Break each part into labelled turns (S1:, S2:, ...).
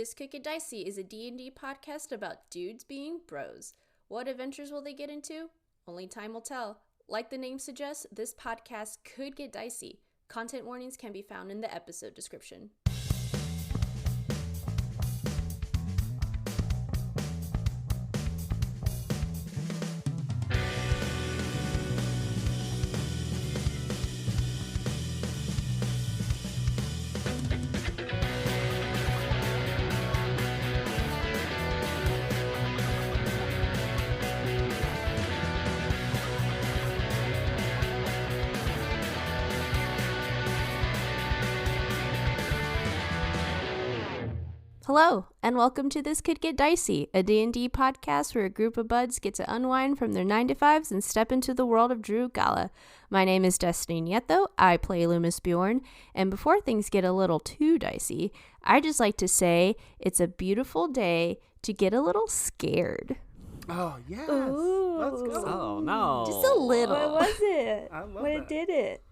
S1: This Could Get Dicey is a D&D podcast about dudes being bros. What adventures will they get into? Only time will tell. Like the name suggests, this podcast could get dicey. Content warnings can be found in the episode description. Hello, and welcome to This Could Get Dicey, a D&D podcast where a group of buds get to unwind from their 9-to-5s and step into the world of Drew Gala. My name is Destiny Nieto, I play Loomis Bjorn, and before things get a little too dicey, I just like to say it's a beautiful day to get a little scared.
S2: Oh, yes.
S3: Ooh.
S2: Let's go.
S3: Oh, no.
S1: Just a little.
S3: What was it?
S2: I love
S3: When it did it?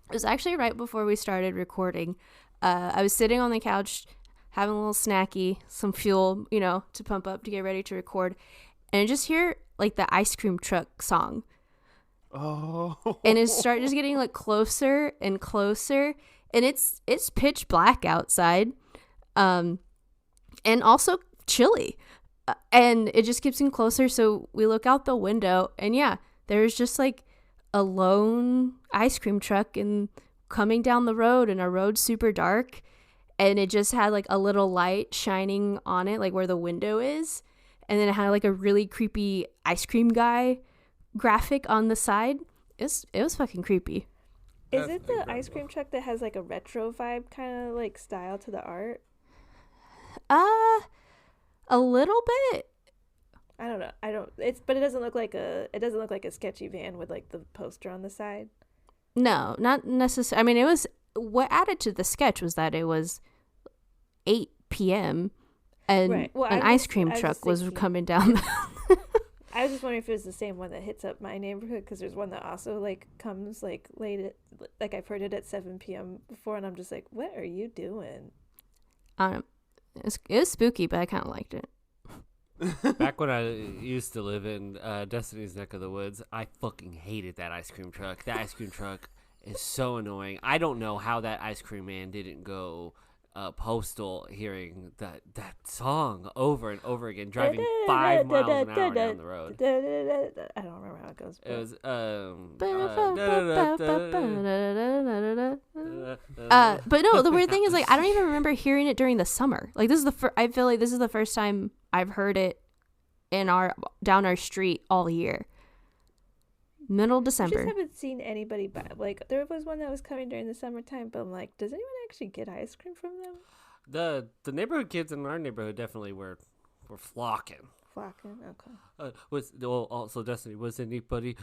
S1: It was actually right before we started recording. I was sitting on the couch having a little snacky, some fuel, to pump up to get ready to record. And I just hear, the ice cream truck song.
S2: Oh.
S1: And it started just getting, closer and closer. And it's pitch black outside. And also chilly. And it just keeps getting closer. So we look out the window. And, yeah, there's just, a lone ice cream truck and coming down the road. And our road's super dark. And it just had a little light shining on it, where the window is. And then it had a really creepy ice cream guy graphic on the side. It was fucking creepy.
S3: Is it the ice cream truck that has a retro vibe kind of style to the art?
S1: A little bit.
S3: I don't know. But it doesn't look like a sketchy van with the poster on the side.
S1: No, not necessarily. I mean, it was what added to the sketch was that it was 8 p.m. and
S3: Right. Well,
S1: an ice cream truck was coming down.
S3: I was just wondering if it was the same one that hits up my neighborhood, because there's one that also comes late at, I've heard it at 7 p.m. before, and I'm just like, what are you doing?
S1: It was spooky, but I kind of liked it.
S4: Back when I used to live in Destiny's neck of the woods, I fucking hated that ice cream truck. That ice cream truck is so annoying. I don't know how that ice cream man didn't go postal hearing that song over and over again, driving 5 miles an hour down the road.
S3: I don't remember how it goes.
S4: It was
S1: but no, the weird thing is I don't even remember hearing it during the summer. This is I feel like this is the first time I've heard it down our street all year. Middle December.
S3: I just haven't seen anybody buy. There was one that was coming during the summertime, but I'm like, does anyone actually get ice cream from them?
S4: The neighborhood kids in our neighborhood definitely were flocking.
S3: Flocking, okay.
S4: Also Destiny, was anybody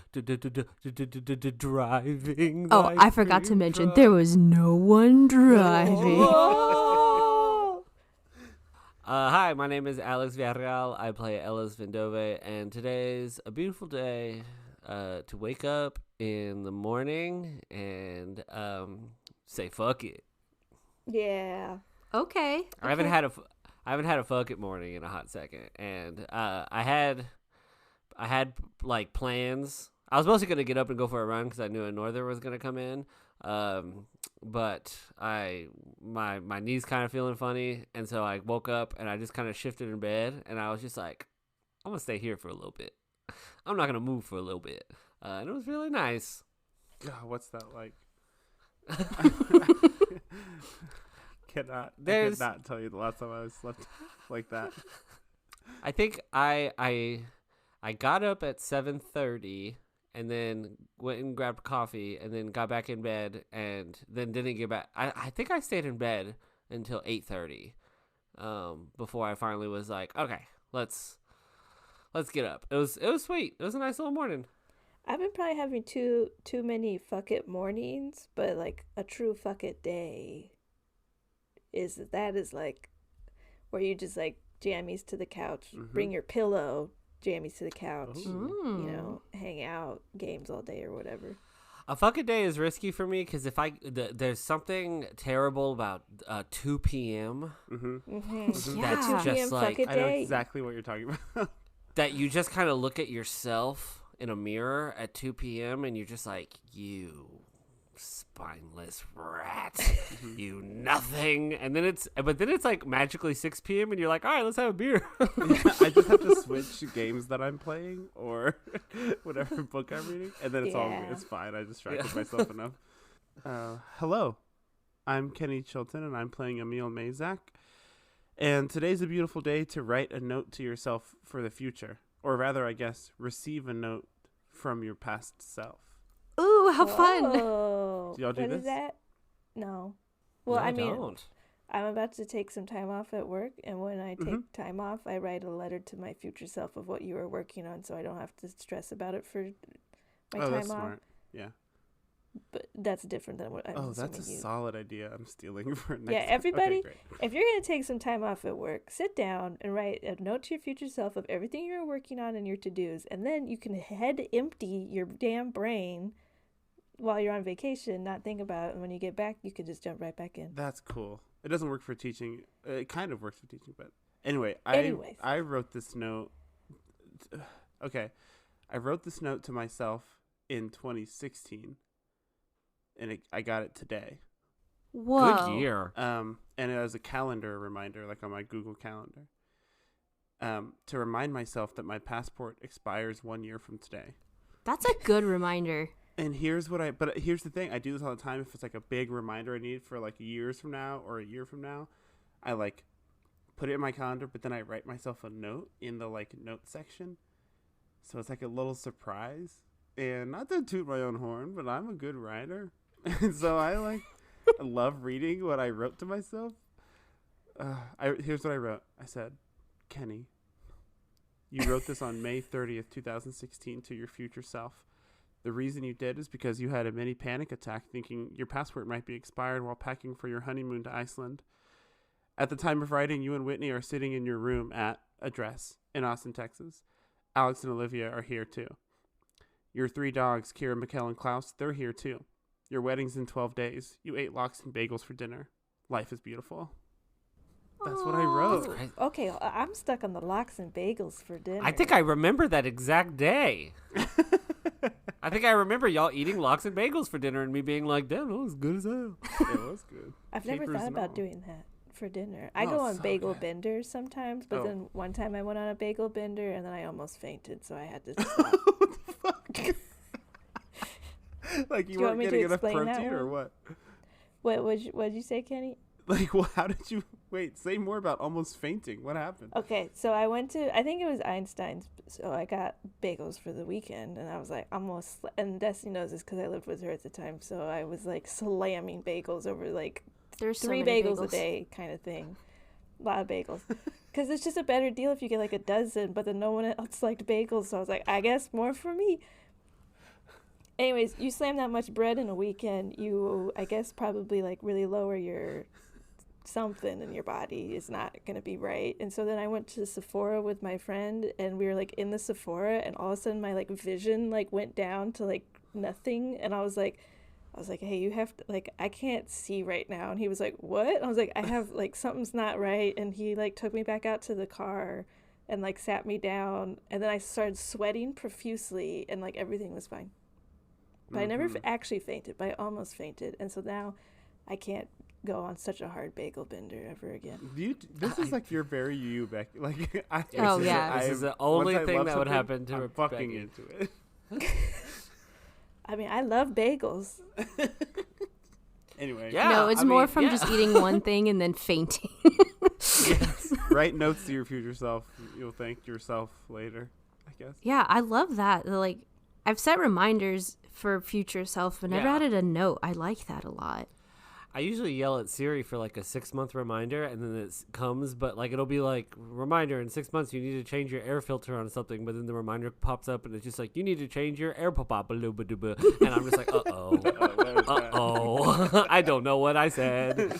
S4: driving?
S1: Oh, I forgot to mention there was no one driving.
S4: Hi, my name is Alex Villarreal. I play Ellis Vendove, and today's a beautiful day to wake up in the morning and say fuck it.
S3: Yeah.
S1: Okay.
S4: I haven't had a fuck it morning in a hot second, and I had plans. I was mostly gonna get up and go for a run because I knew a norther was gonna come in, but my knees kind of feeling funny, and so I woke up and I just kind of shifted in bed, and I was just like, I'm gonna stay here for a little bit. I'm not gonna move for a little bit, and it was really nice.
S2: God, what's that like? I cannot tell you the last time I slept like that.
S4: I think I got up at 7:30 and then went and grabbed coffee and then got back in bed and then didn't get back. I think I stayed in bed until 8:30 before I finally was like, okay, let's get up. It was sweet. It was a nice little morning.
S3: I've been probably having too many fuck it mornings, but a true fuck it day is where you just jammies to the couch, bring your pillow, jammies to the couch, hang out, games all day or whatever.
S4: A fucking day is risky for me because if there's something terrible about 2 p.m.
S3: Mm-hmm.
S1: Yeah.
S4: That's
S3: 2
S4: just
S3: p.m.
S4: like
S3: fuck a
S2: I know
S3: day.
S2: exactly what you're talking about.
S4: that you just kind of look at yourself in a mirror at 2 p.m. and you're just like, you spineless rat, you nothing. And then it's like magically 6 p.m. and you're like, all right, let's have a beer.
S2: I just have to switch games that I'm playing or whatever book I'm reading, and then it's fine. I distracted myself enough. Hello, I'm Kenny Chilton, and I'm playing Emil Mayzak. And today's a beautiful day to write a note to yourself for the future, or rather, I guess, receive a note from your past self.
S1: Ooh, how fun!
S3: Whoa.
S2: Do y'all do
S3: What
S2: this?
S3: is that? No. Well,
S4: No,
S3: I mean,
S4: don't.
S3: I'm about to take some time off at work, and when I take time off, I write a letter to my future self of what you are working on, so I don't have to stress about it for my time
S2: That's
S3: off.
S2: smart. Yeah.
S3: But that's different than what I was
S2: that's a
S3: assuming you.
S2: solid idea. I'm stealing for next.
S3: Yeah, everybody,
S2: Okay, great.
S3: if you're going to take some time off at work, sit down and write a note to your future self of everything you're working on and your to-dos, and then you can head empty your damn brain while you're on vacation, not think about it, and when you get back, you can just jump right back in.
S2: That's cool. It doesn't work for teaching. It kind of works for teaching, but anyway,
S3: Anyways.
S2: I wrote this note. Okay, I wrote this note to myself in 2016, and I got it today.
S1: Whoa.
S4: Good year.
S2: And it was a calendar reminder, like on my Google Calendar, to remind myself that my passport expires 1 year from today.
S1: That's a good reminder.
S2: And here's the thing. I do this all the time. If it's like a big reminder I need for like years from now or a year from now, I like put it in my calendar, but then I write myself a note in the like note section. So it's like a little surprise. And not to toot my own horn, but I'm a good writer. And so I love reading what I wrote to myself. Here's what I wrote. I said, Kenny, you wrote this on May 30th, 2016 to your future self. The reason you did is because you had a mini panic attack thinking your passport might be expired while packing for your honeymoon to Iceland. At the time of writing, you and Whitney are sitting in your room at address in Austin, Texas. Alex and Olivia are here too. Your 3 dogs, Kira, Mikkel, and Klaus, they're here too. Your wedding's in 12 days. You ate lox and bagels for dinner. Life is beautiful. That's what I wrote.
S3: Okay, I'm stuck on the lox and bagels for dinner.
S4: I think I remember that exact day. I think I remember y'all eating lox and bagels for dinner and me being like, damn, that was good as hell.
S2: It was good.
S3: I've never
S2: Capers
S3: thought
S2: and
S3: about
S2: all.
S3: doing that for dinner. I go on
S2: so
S3: bagel
S2: good.
S3: benders sometimes, but
S2: Oh.
S3: then one time I went on a bagel bender and then I almost fainted, so I had to stop.
S2: What the fuck? Like you
S3: Do you want
S2: weren't
S3: me to
S2: getting enough
S3: explain that
S2: protein or
S3: one?
S2: what?
S3: What'd you say, Kenny?
S2: Like, well, how did you wait? Say more about almost fainting. What happened?
S3: Okay, so I went to, I think it was Einstein's, so I got bagels for the weekend, and I was like, and Destiny knows this because I lived with her at the time, so I was like slamming bagels over like
S1: There's so
S3: 3
S1: many
S3: bagels a day kind of thing. A lot of bagels. Because it's just a better deal if you get like a dozen, but then no one else liked bagels, so I was like, I guess more for me. Anyways, you slam that much bread in a weekend, you, I guess, probably like really lower your something in your body is not going to be right. And so then I went to Sephora with my friend, and we were like in the Sephora, and all of a sudden my like vision like went down to like nothing, and I was like, hey, you have to, like, I can't see right now. And he was like, what? And I was like, I have like something's not right. And he like took me back out to the car and like sat me down, and then I started sweating profusely, and like everything was fine. But I never actually fainted, but I almost fainted. And so now I can't go on such a hard bagel bender ever again.
S2: This is like you're very you, Becky. Like,
S1: Oh, yeah.
S4: This is the only thing that would happen to
S2: I'm fucking
S4: Becky.
S2: into it.
S3: I mean, I love bagels.
S2: Anyway,
S4: Yeah,
S1: No, it's
S4: I
S1: more
S4: mean,
S1: from
S4: yeah.
S1: just eating one thing and then fainting.
S2: write notes to your future self. You'll thank yourself later, I guess.
S1: Yeah, I love that. Like, I've set reminders for future self, but never
S4: Yeah.
S1: added a note. I like that a lot.
S4: I usually yell at Siri for like a 6-month reminder, and then it comes, but like it'll be like, reminder, in 6 months you need to change your air filter on something, but then the reminder pops up and it's just like, you need to change your air pop-a-loo-ba-doo-ba. And I'm just like, uh-oh. I don't know what I said.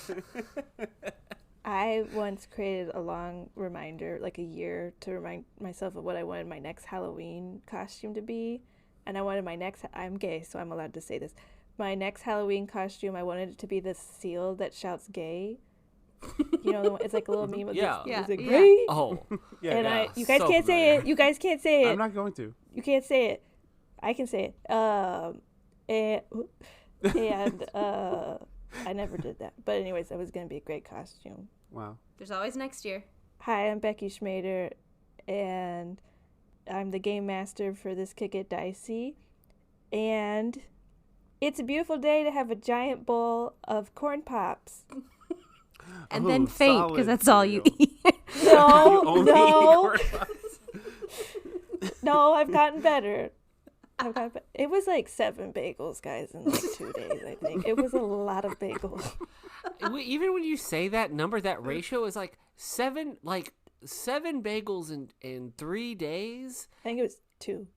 S3: I once created a long reminder, like a year, to remind myself of what I wanted my next Halloween costume to be. and I wanted my next. I'm gay, so I'm allowed to say this. My next Halloween costume, I wanted it to be this seal that shouts "gay." You know, it's like a little meme.
S4: Yeah.
S3: It's like, "Gay?"
S4: Oh,
S2: Yeah,
S3: And
S2: yeah.
S3: you guys
S4: so
S3: can't say
S4: familiar.
S3: it. You guys can't say it.
S2: I'm not going to.
S3: You can't say it. I can say it. And I never did that. But anyways, that was gonna be a great costume.
S2: Wow.
S1: There's always next year.
S3: Hi, I'm Becky Schmader, and I'm the game master for this Kick It Dicey. And it's a beautiful day to have a giant bowl of corn pops.
S1: And
S2: Oh,
S1: then faint,
S2: solid
S1: because that's all you
S2: cereal.
S1: eat.
S3: No,
S2: You only eat
S3: no,
S2: corn puffs.
S3: no, I've gotten better. It was like 7 bagels, guys, in like 2 days, I think. It was a lot of bagels.
S4: Even when you say that number, that ratio is like 7 bagels in 3 days.
S3: I think it was 2.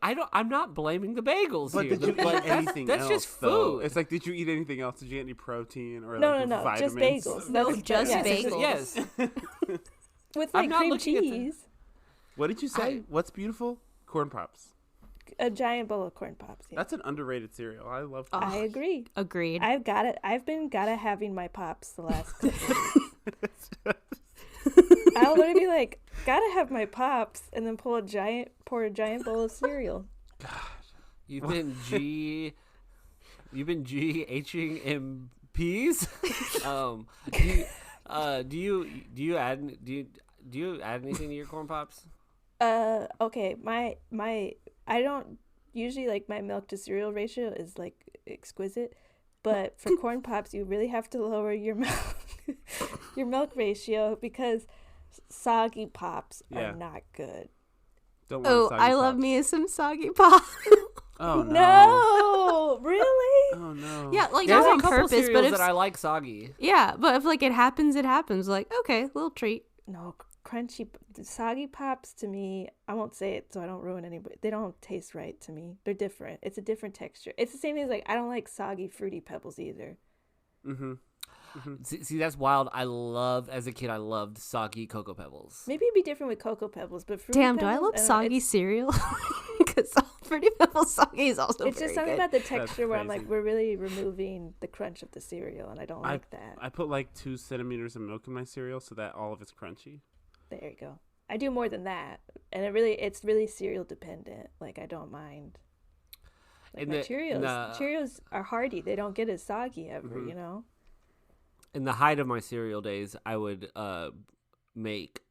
S4: I'm not blaming the bagels
S2: But
S4: here.
S2: did you eat anything
S4: that's
S2: else?
S4: just
S2: though?
S4: food.
S2: It's like, did you eat anything else? Did you get any protein or
S3: No,
S2: like
S3: no, just
S2: vitamins?
S3: bagels.
S1: No,
S3: That's-
S1: just
S3: yeah.
S1: bagels.
S4: Yes.
S3: With
S4: I'm
S3: like
S4: not
S3: cream
S4: looking at the-
S3: cheese.
S2: What did you say? What's beautiful? Corn pops.
S3: A giant bowl of corn pops. Yeah.
S2: That's an underrated cereal. I love
S1: Oh,
S2: that.
S3: I agree.
S1: Agreed.
S3: I've got it. I've been having my pops the last couple of weeks. I want to be like, gotta have my pops, and then pour a giant bowl of cereal.
S4: You've been GHing MPs. Do you add anything to your corn pops?
S3: Okay, my I don't usually like my milk to cereal ratio is like exquisite, but for corn pops you really have to lower your milk ratio because soggy pops
S2: Yeah.
S3: are not good.
S2: Don't want
S1: Oh,
S2: soggy
S1: I love
S2: pops.
S1: me some soggy pop.
S2: Oh no.
S3: No, really?
S2: Oh no.
S1: Yeah, like
S4: There's
S1: not
S4: a
S1: on
S4: couple
S1: purpose,
S4: cereals
S1: but if
S4: that I like soggy.
S1: yeah, but if like it happens, it happens. Like okay, little treat.
S3: No, crunchy, soggy pops to me, I won't say it so I don't ruin anybody. They don't taste right to me. They're different. It's a different texture. It's the same thing as like I don't like soggy Fruity Pebbles either.
S2: Mm-hmm.
S4: See, that's wild. As a kid, I loved soggy Cocoa Pebbles.
S3: Maybe it'd be different with Cocoa Pebbles, but Fruity
S1: Damn, do
S3: Pebbles,
S1: I love
S3: don't know,
S1: soggy cereal? Because Fruity Pebbles soggy is also
S3: It's
S1: very
S3: just something
S1: good.
S3: about the texture where I'm
S2: crazy.
S3: like, we're really removing the crunch of the cereal, and I don't like that.
S2: I put like 2 centimeters of milk in my cereal so that all of it's crunchy.
S3: There you go. I do more than that, and it's really cereal dependent. Like I don't mind. Like
S4: In
S3: my
S4: the-
S3: Cheerios,
S4: the-
S3: Cheerios are hearty. They don't get as soggy ever,
S2: Mhm.
S3: you know.
S4: In the height of my cereal days, I would make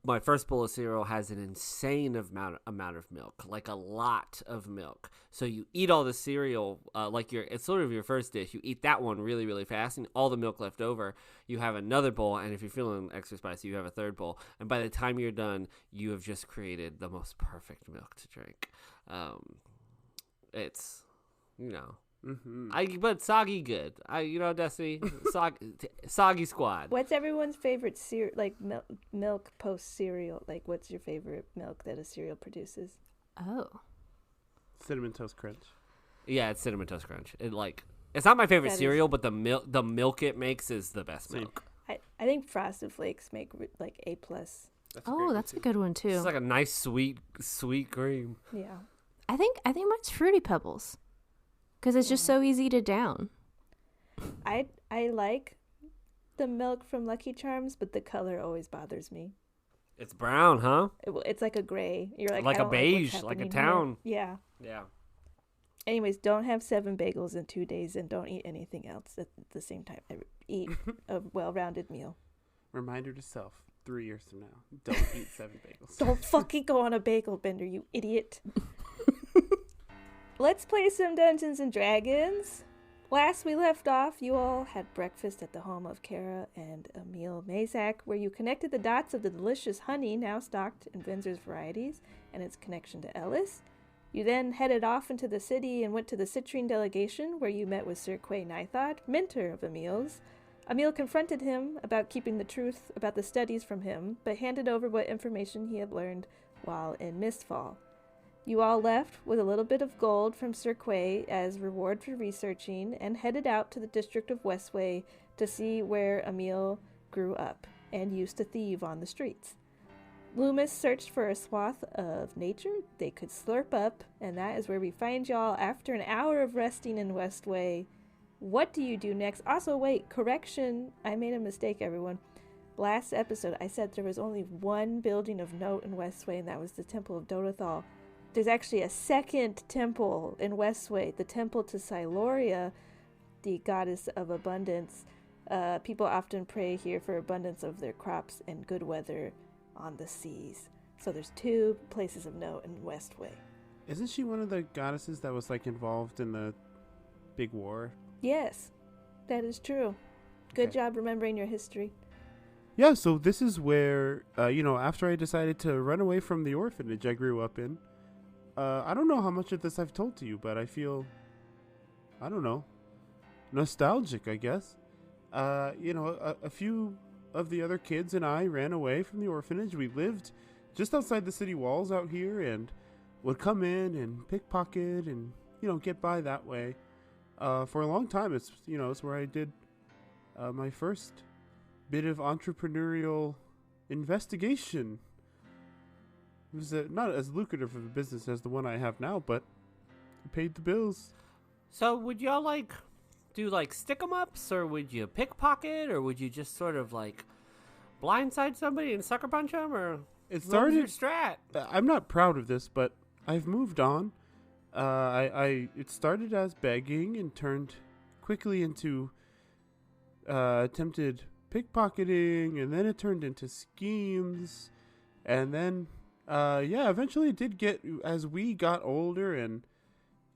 S4: my first bowl of cereal has an insane amount of milk, like a lot of milk. So you eat all the cereal, it's sort of your first dish. You eat that one really, really fast, and all the milk left over. You have another bowl, and if you're feeling extra spicy, you have a third bowl. And by the time you're done, you have just created the most perfect milk to drink. It's,
S2: Mm-hmm.
S4: but soggy good. Destiny, soggy squad.
S3: What's everyone's favorite milk post cereal? Like, what's your favorite milk that a cereal produces?
S1: Oh,
S2: Cinnamon Toast Crunch.
S4: Yeah, it's Cinnamon Toast Crunch. It's not my favorite
S3: That is-
S4: cereal, but the milk it makes is the best
S2: Same.
S4: milk.
S3: I think Frosted Flakes make like A+.
S2: That's
S1: oh, that's a good one too.
S4: It's like a nice sweet cream.
S3: Yeah.
S1: I think mine's Fruity Pebbles, because it's just so easy to down.
S3: I like the milk from Lucky Charms, but the color always bothers me.
S4: It's brown, huh?
S3: It's like a gray. You're like,
S4: Like
S3: I
S4: a
S3: don't
S4: beige,
S3: what's
S4: like a
S3: happening here.
S4: town.
S3: Yeah.
S4: Yeah.
S3: Anyways, don't have 7 bagels in 2 days, and don't eat anything else at the same time. Eat a well-rounded meal.
S2: Reminder to self: 3 years from now, don't eat 7 bagels.
S3: Don't fucking go on a bagel bender, you idiot. Let's play some Dungeons and Dragons. Last we left off, you all had breakfast at the home of Kara and Emil Mayzak, where you connected the dots of the delicious honey now stocked in Vinzer's Varieties and its connection to Ellis. You then headed off into the city and went to the Citrine delegation, where you met with Sir Quay Nithod, mentor of Emil's. Emil confronted him about keeping the truth about the studies from him, but handed over what information he had learned while in Mistfall. You all left with a little bit of gold from Sir Quay as reward for researching, and headed out to the district of Westway to see where Emil grew up and used to thieve on the streets. Loomis searched for a swath of nature they could slurp up, and that is where we find y'all after an hour of resting in Westway. What do you do next? Also, wait, correction. I made a mistake, everyone. Last episode, I said there was only one building of note in Westway, and that was the Temple of Dodothal. There's actually a second temple in Westway, the Temple to Siloria, the goddess of abundance. People often pray here for abundance of their crops and good weather on the seas. So there's two places of note in Westway.
S2: Isn't she one of the goddesses that was like involved in the big war?
S3: Yes, that is true. Good
S2: Okay.
S3: job remembering your history.
S2: Yeah, so this is where, after I decided to run away from the orphanage I grew up in, I don't know how much of this I've told to you, but I feel, I don't know, nostalgic, I guess. A few of the other kids and I ran away from the orphanage. We lived just outside the city walls out here and would come in and pickpocket and, get by that way. For a long time, it's where I did my first bit of entrepreneurial investigation. It was not as lucrative of a business as the one I have now, but it paid the bills.
S4: So would y'all do stick 'em ups, or would you pickpocket, or would you just sort of blindside somebody and sucker punch them, or
S2: It
S4: what was your
S2: started.
S4: strat?
S2: I'm not proud of this, but I've moved on. It started as begging and turned quickly into attempted pickpocketing, and then it turned into schemes, and then eventually it did get, as we got older and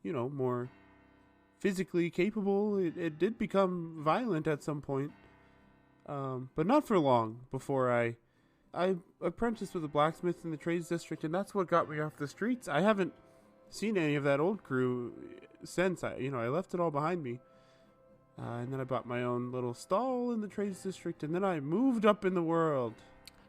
S2: more physically capable, it did become violent at some point, but not for long. Before I apprenticed with a blacksmith in the trades district, and that's what got me off the streets. I haven't seen any of that old crew since. I left it all behind me. And then I bought my own little stall in the trades district, and then I moved up in the world.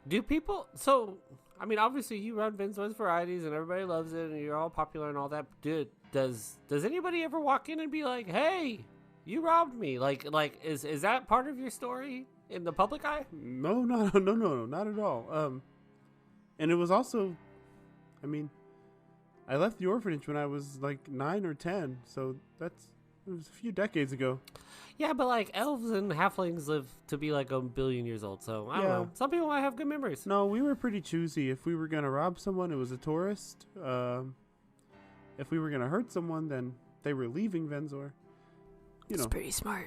S4: Do people? So, I mean, obviously you run Vince's Varieties, and everybody loves it, and you're all popular and all that. Dude, does anybody ever walk in and be like, "Hey, you robbed me"? Is that part of your story in the public eye?
S2: No, not at all. And it was also, I left the orphanage when I was 9 or 10, so it was a few decades ago.
S4: Yeah, but elves and halflings live to be a billion years old, so I don't know. Some people might have good memories.
S2: No, we were pretty choosy. If we were gonna rob someone, it was a tourist. If we were gonna hurt someone, then they were leaving Venzor.
S1: It's pretty smart.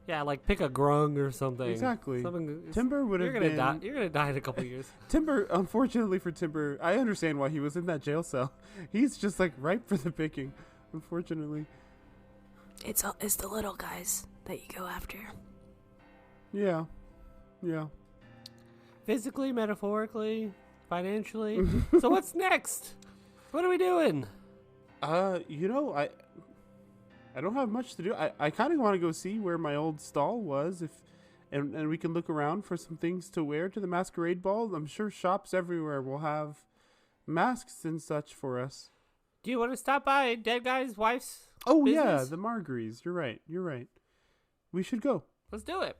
S4: Yeah, pick a grung or something.
S2: Exactly.
S4: Something,
S2: Timber would have been.
S4: You're gonna die in a couple years.
S2: Timber, unfortunately for Timber, I understand why he was in that jail cell. He's just ripe for the picking. Unfortunately.
S1: It's the little guys that you go after.
S2: Yeah.
S4: Physically, metaphorically, financially. So what's next? What are we doing?
S2: I don't have much to do. I kind of want to go see where my old stall was, and we can look around for some things to wear to the masquerade ball. I'm sure shops everywhere will have masks and such for us.
S4: Do you want to stop by Dead Guy's wife's
S2: Oh
S4: business?
S2: yeah, the Margueries. You're right. We should go.
S4: Let's do it.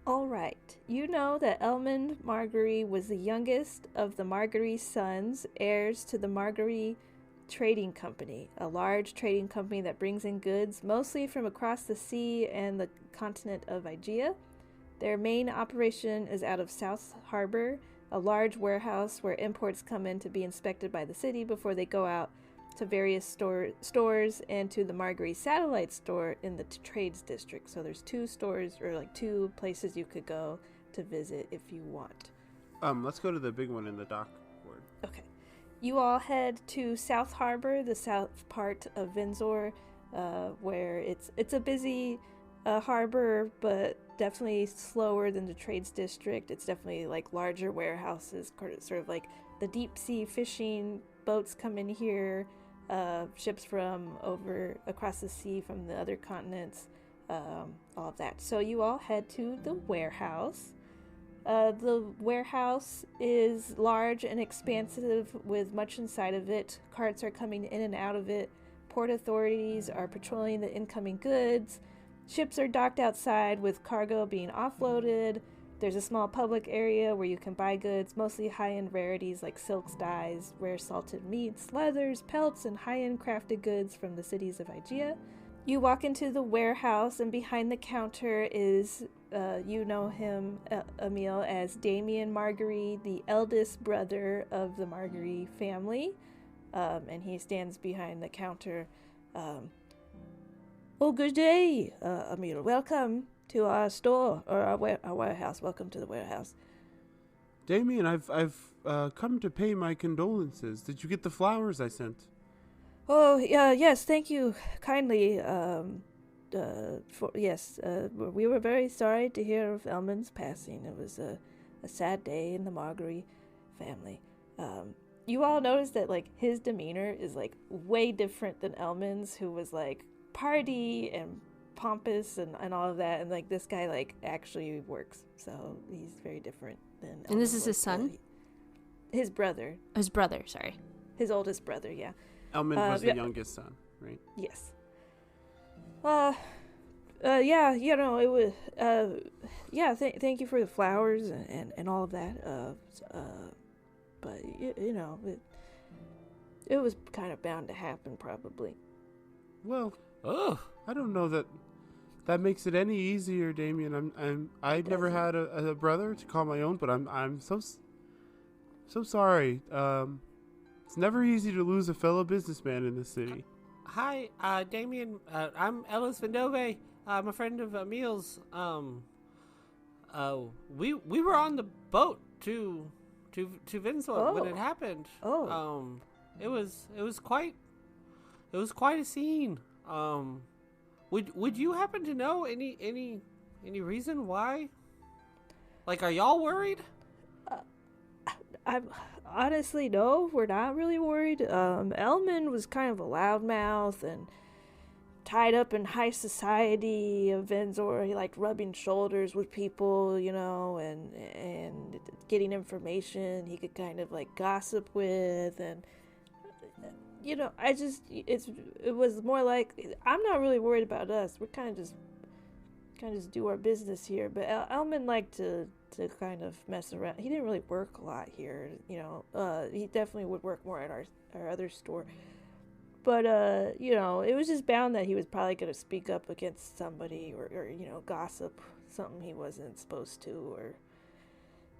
S3: All right. You know that Elmond Marguerite was the youngest of the Marguerite sons, heirs to the Marguerite Trading Company, a large trading company that brings in goods mostly from across the sea and the continent of Aegea. Their main operation is out of South Harbor, a large warehouse where imports come in to be inspected by the city before they go out to various stores and to the Marguerite satellite store in the trades district. So there's two stores, or two places you could go to visit if you want.
S2: Let's go to the big one in the dock ward.
S3: Okay. You all head to South Harbor, the south part of Venzor, where it's a busy harbor, but definitely slower than the trades district. It's definitely larger warehouses, sort of the deep sea fishing boats come in here, ships from over across the sea from the other continents, all of that. So you all head to the warehouse. The warehouse is large and expansive with much inside of it. Carts are coming in and out of it. Port authorities are patrolling the incoming goods. Ships are docked outside with cargo being offloaded. There's a small public area where you can buy goods, mostly high-end rarities like silks, dyes, rare salted meats, leathers, pelts, and high-end crafted goods from the cities of Aegea. You walk into the warehouse, and behind the counter is, you know him, Emil, as Damien Marguerite, the eldest brother of the Marguerite family. And he stands behind the counter. Oh, good day, Emil. Welcome to our store, or our warehouse. Welcome to the warehouse.
S2: Damien, I've come to pay my condolences. Did you get the flowers I sent?
S3: Oh, yes, thank you kindly. We were very sorry to hear of Elman's passing. It was a sad day in the Marguerite family. You all noticed that, like, his demeanor is, like, way different than Elman's, who was, like, party and pompous and all of that. And, like, this guy, like, actually works. So he's very different than Elman.
S1: And this is his son?
S3: His brother.
S1: His brother, sorry.
S3: His oldest brother, yeah.
S2: Elman was the youngest son, right?
S3: Yes. Yeah, you know, it was, thank you for the flowers and all of that. But, you know, it was kind of bound to happen, probably.
S2: Well,
S4: Oh,
S2: I don't know that makes it any easier, Damien. I've never had a brother to call my own, but I'm so sorry. It's never easy to lose a fellow businessman in this city.
S4: hi, Damien. I'm Ellis Vendove. I'm a friend of Emil's. We were on the boat to Venezuela when it happened.
S3: Oh.
S4: It was quite a scene. Would you happen to know any reason why? Like, are y'all worried?
S3: I'm honestly, no, we're not really worried. Elman was kind of a loudmouth and tied up in high society events, or he liked rubbing shoulders with people, you know, and getting information he could kind of like gossip with, and you know, it was more like, I'm not really worried about us. We're kind of just do our business here. But Elman liked to kind of mess around. He didn't really work a lot here, you know. He definitely would work more at our other store. But, you know, it was just bound that he was probably going to speak up against somebody or, you know, gossip something he wasn't supposed to, or,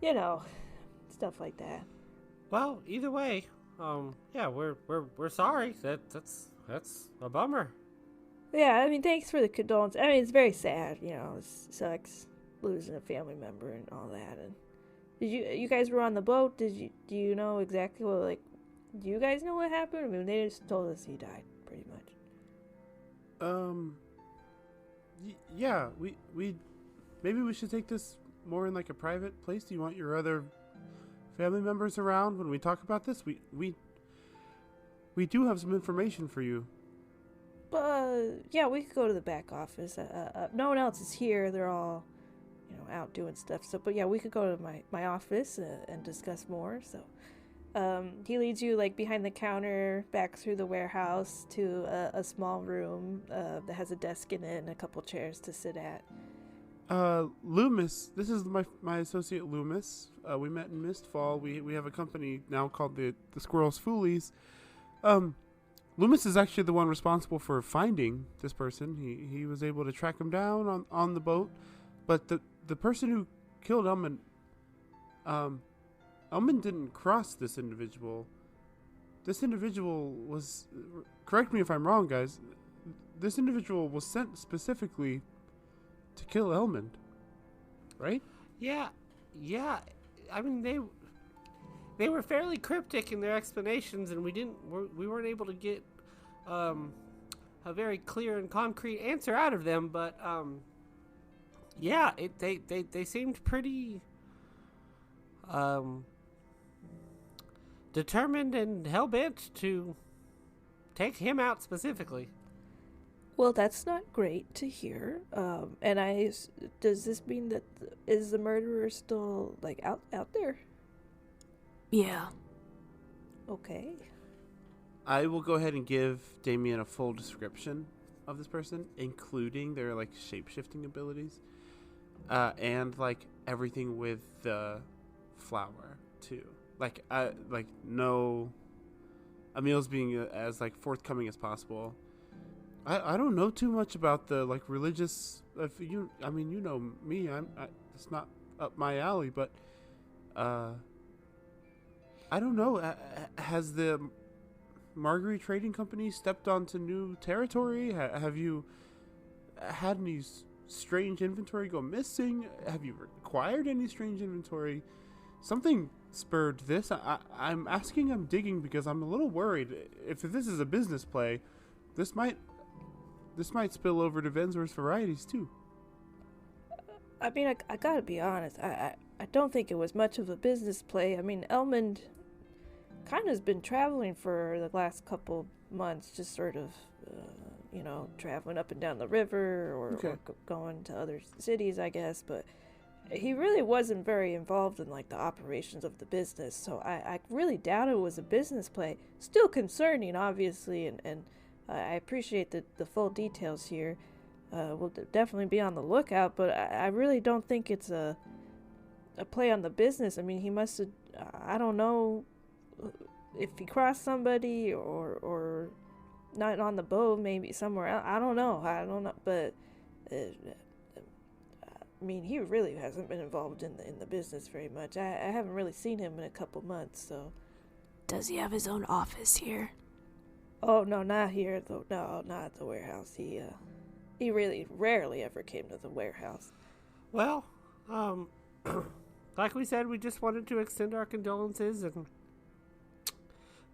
S3: you know, stuff like that.
S4: Well, either way, yeah, we're sorry. That's a bummer.
S3: Yeah, I mean, thanks for the condolence. I mean, it's very sad, you know. It sucks losing a family member and all that. And you guys were on the boat? Do you know exactly what, like, do you guys know what happened? I mean, they just told us he died, pretty much.
S2: Yeah, we maybe we should take this more in like a private place. Do you want your other family members around when we talk about this? We do have some information for you.
S3: Yeah, we could go to the back office. No one else is here. They're all, you know, out doing stuff. So, but yeah, we could go to my office and discuss more. So, he leads you like behind the counter, back through the warehouse to a small room that has a desk in it and a couple chairs to sit at.
S2: Loomis, this is my associate Loomis. We met in Mistfall. We have a company now called the Squirrel's Foolies. Loomis is actually the one responsible for finding this person. He was able to track him down on the boat, but the person who killed Elman, Elman didn't cross this individual. This individual was, correct me if I'm wrong, guys, this individual was sent specifically to kill Elman, right?
S4: Yeah. I mean, they were fairly cryptic in their explanations, and we weren't able to get a very clear and concrete answer out of them. But yeah, they seemed pretty determined and hell-bent to take him out specifically.
S3: Well, that's not great to hear. And does this mean that is the murderer still like out there?
S1: Yeah.
S3: Okay.
S2: I will go ahead and give Damien a full description of this person, including their like shape-shifting abilities, and like everything with the flour too. Like no, Emil's being as like forthcoming as possible. I don't know too much about the like religious. You know me. It's not up my alley, but I don't know. Has the Marguerite Trading Company stepped onto new territory? Have you had any strange inventory go missing? Have you acquired any strange inventory? Something spurred this. I'm asking, I'm digging, because I'm a little worried. If this is a business play, this might spill over to Venzor's Varieties too.
S3: I mean, I gotta be honest. I don't think it was much of a business play. I mean, Elmond kind of has been traveling for the last couple months, just sort of, traveling up and down the river or going to other cities, I guess. But he really wasn't very involved in like the operations of the business. So I really doubt it was a business play. Still concerning, obviously, and I appreciate the full details here. We'll definitely be on the lookout, but I really don't think it's a play on the business. I mean, he must have, I don't know if he crossed somebody or not on the boat, maybe somewhere else. I don't know, but I mean, he really hasn't been involved in the business very much. I haven't really seen him in a couple months, so.
S1: Does he have his own office here?
S3: Oh, no, not here, though. No, not at the warehouse. He really rarely ever came to the warehouse.
S4: Well, like we said, we just wanted to extend our condolences and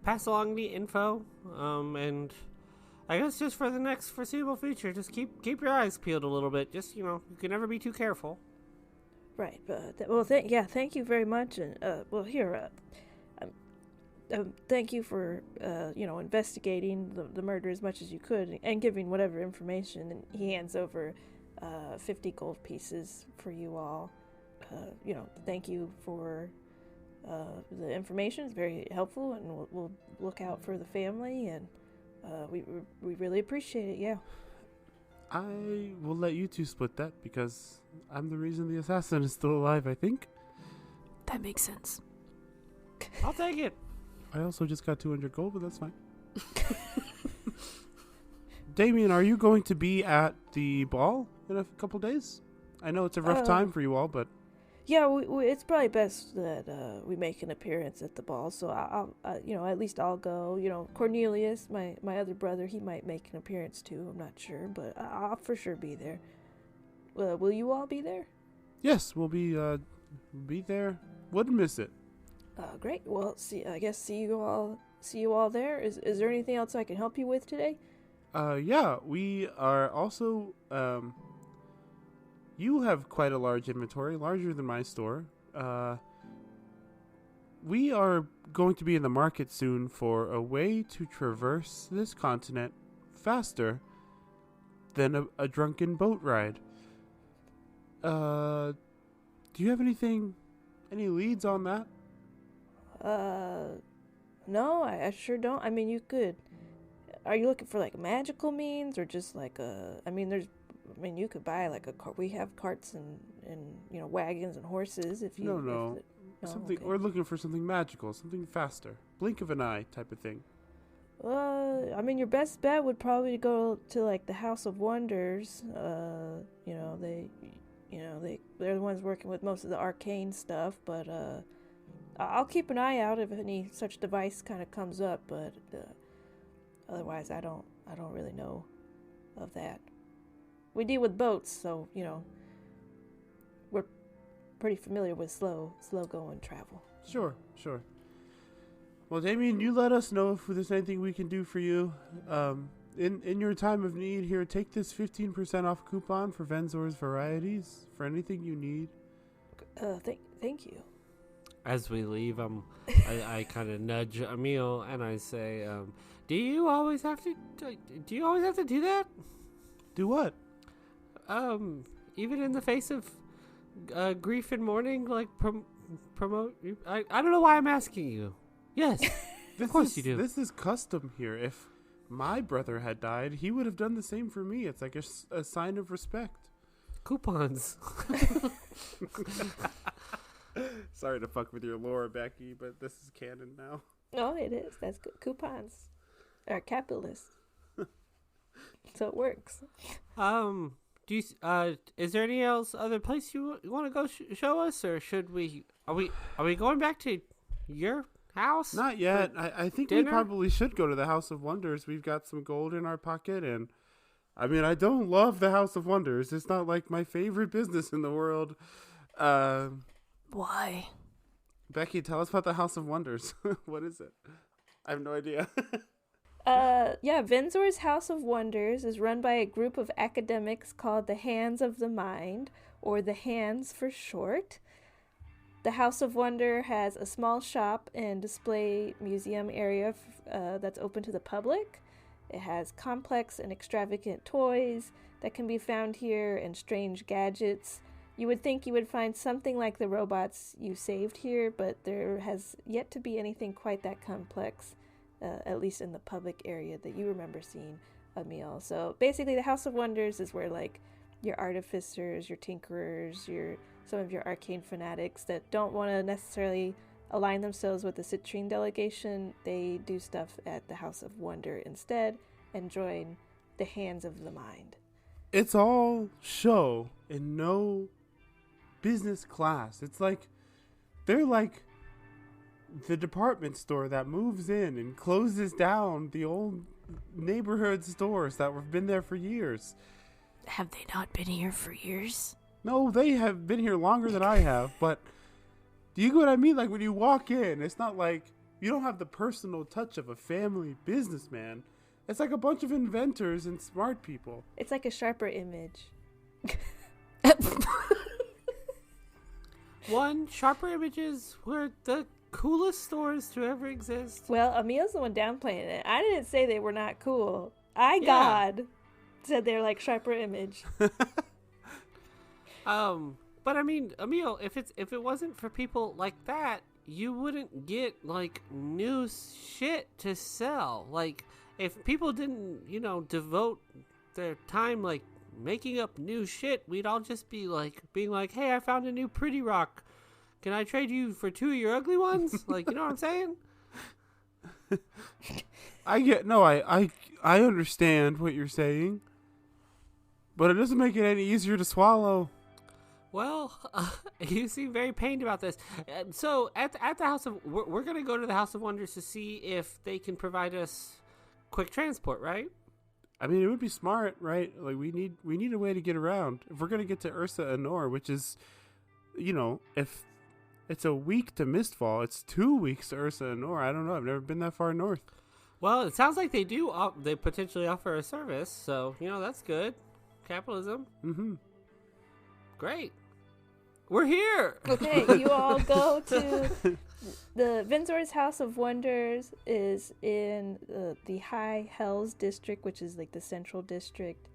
S4: pass along the info. And I guess just for the next foreseeable future, just keep your eyes peeled a little bit. Just, you can never be too careful.
S3: Right. Thank you very much. And, thank you for, investigating the murder as much as you could and giving whatever information. And he hands over 50 gold pieces for you all. Thank you for the information. It's very helpful, and we'll look out for the family, and we really appreciate it, yeah.
S2: I will let you two split that, because I'm the reason the assassin is still alive, I think.
S1: That makes sense.
S4: I'll take it.
S2: I also just got 200 gold, but that's fine. Damien, are you going to be at the ball in a couple days? I know it's a rough time for you all, but...
S3: Yeah, it's probably best that we make an appearance at the ball, so I'll at least I'll go. Cornelius, my other brother, he might make an appearance too, I'm not sure, but I'll for sure be there. Will you all be there?
S2: Yes, we'll be there. Wouldn't miss it.
S3: Great. Well, see you all there. Is there anything else I can help you with today?
S2: Yeah, we are also, you have quite a large inventory, larger than my store. We are going to be in the market soon for a way to traverse this continent faster than a drunken boat ride. Do you have any leads on that?
S3: No, I sure don't. I mean, you could. Are you looking for like magical means, or just like you could buy like a car. We have carts and wagons and horses. If you
S2: no, something. Okay. We're looking for something magical, something faster, blink of an eye type of thing.
S3: Your best bet would probably go to like the House of Wonders. They're the ones working with most of the arcane stuff, but I'll keep an eye out if any such device kind of comes up, but otherwise I don't really know of that. We deal with boats, so we're pretty familiar with slow going travel.
S2: Sure. Well, Damien, you let us know if there's anything we can do for you. In your time of need here, take this 15% off coupon for Venzor's Varieties for anything you need.
S3: Thank you.
S4: As we leave, I kind of nudge Emil and I say, "Do you always have to do that?
S2: Do what?
S4: Even in the face of grief and mourning, like promote. I don't know why I'm asking you. Yes, of course you do.
S2: This is custom here. If my brother had died, he would have done the same for me. It's like a sign of respect.
S4: coupons.
S2: Sorry to fuck with your lore, Becky, but this is canon now.
S3: Oh, it is. That's good. Coupons are capitalist. So it works.
S4: Do you is there any else other place you want to go show us, or should we? Are we going back to your house?
S2: Not yet. I think
S4: dinner?
S2: we probably should go to the House of Wonders. We've got some gold in our pocket, and I mean, I don't love the House of Wonders. It's not like my favorite business in the world.
S1: Why?
S2: Becky, tell us about the House of Wonders. What is it? I have no idea.
S3: Yeah, Vinzor's House of Wonders is run by a group of academics called the Hands of the Mind, or the Hands for short. The House of Wonder has a small shop and display museum area that's open to the public. It has complex and extravagant toys that can be found here and strange gadgets. You would think you would find something like the robots you saved here, but there has yet to be anything quite that complex, at least in the public area that you remember seeing, Emil. So basically the House of Wonders is where like your artificers, your tinkerers, some of your arcane fanatics that don't want to necessarily align themselves with the Citrine delegation, they do stuff at the House of Wonder instead and join the Hands of the Mind.
S2: It's all show and no business class. It's like they're like the department store that moves in and closes down the old neighborhood stores that have been there for years.
S1: Have they not been here for years?
S2: No, they have been here longer than I have, but do you get what I mean? Like when you walk in, it's not like you don't have the personal touch of a family businessman. It's like a bunch of inventors and smart people.
S3: It's like a sharper image.
S4: Sharper Images were the coolest stores to ever exist.
S3: Well, Emil's the one downplaying it. I didn't say they were not cool.
S4: Yeah.
S3: God, said they're like sharper image.
S4: But I mean, Emil, if it wasn't for people like that, you wouldn't get like new shit to sell. Like if people didn't, devote their time like making up new shit, we'd all just be like being like, "Hey, I found a new pretty rock. Can I trade you for 2 of your ugly ones?" Like, you know what I'm saying?
S2: I understand what you're saying, but it doesn't make it any easier to swallow.
S4: Well, you seem very pained about this. So at the House of, we're gonna go to the House of Wonders to see if they can provide us quick transport, right?
S2: I mean, it would be smart, right? Like we need a way to get around. If we're gonna get to Ursa Anor, which is, if it's a week to Mistfall, it's 2 weeks to Ursa Anor. I don't know. I've never been that far north.
S4: Well, it sounds like they do. They potentially offer a service, so that's good. Capitalism.
S2: Mm-hmm.
S4: Great. We're here.
S3: Okay, you all go to the Vinzor's House of Wonders is in the High Hells district, which is like the central district.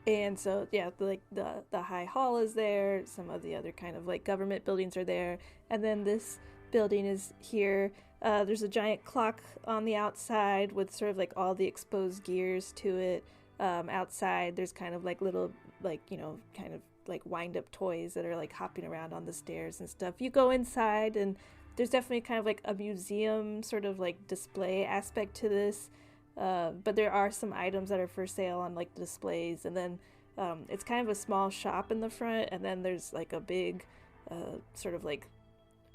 S3: And so, yeah, the High Hall is there. Some of the other kind of like government buildings are there. And then this building is here. There's a giant clock on the outside with sort of like all the exposed gears to it. Outside, there's kind of like little, like, kind of like wind up toys that are like hopping around on the stairs and stuff. You go inside and there's definitely kind of like a museum sort of like display aspect to this. But there are some items that are for sale on like displays, and then it's kind of a small shop in the front, and then there's like a big sort of like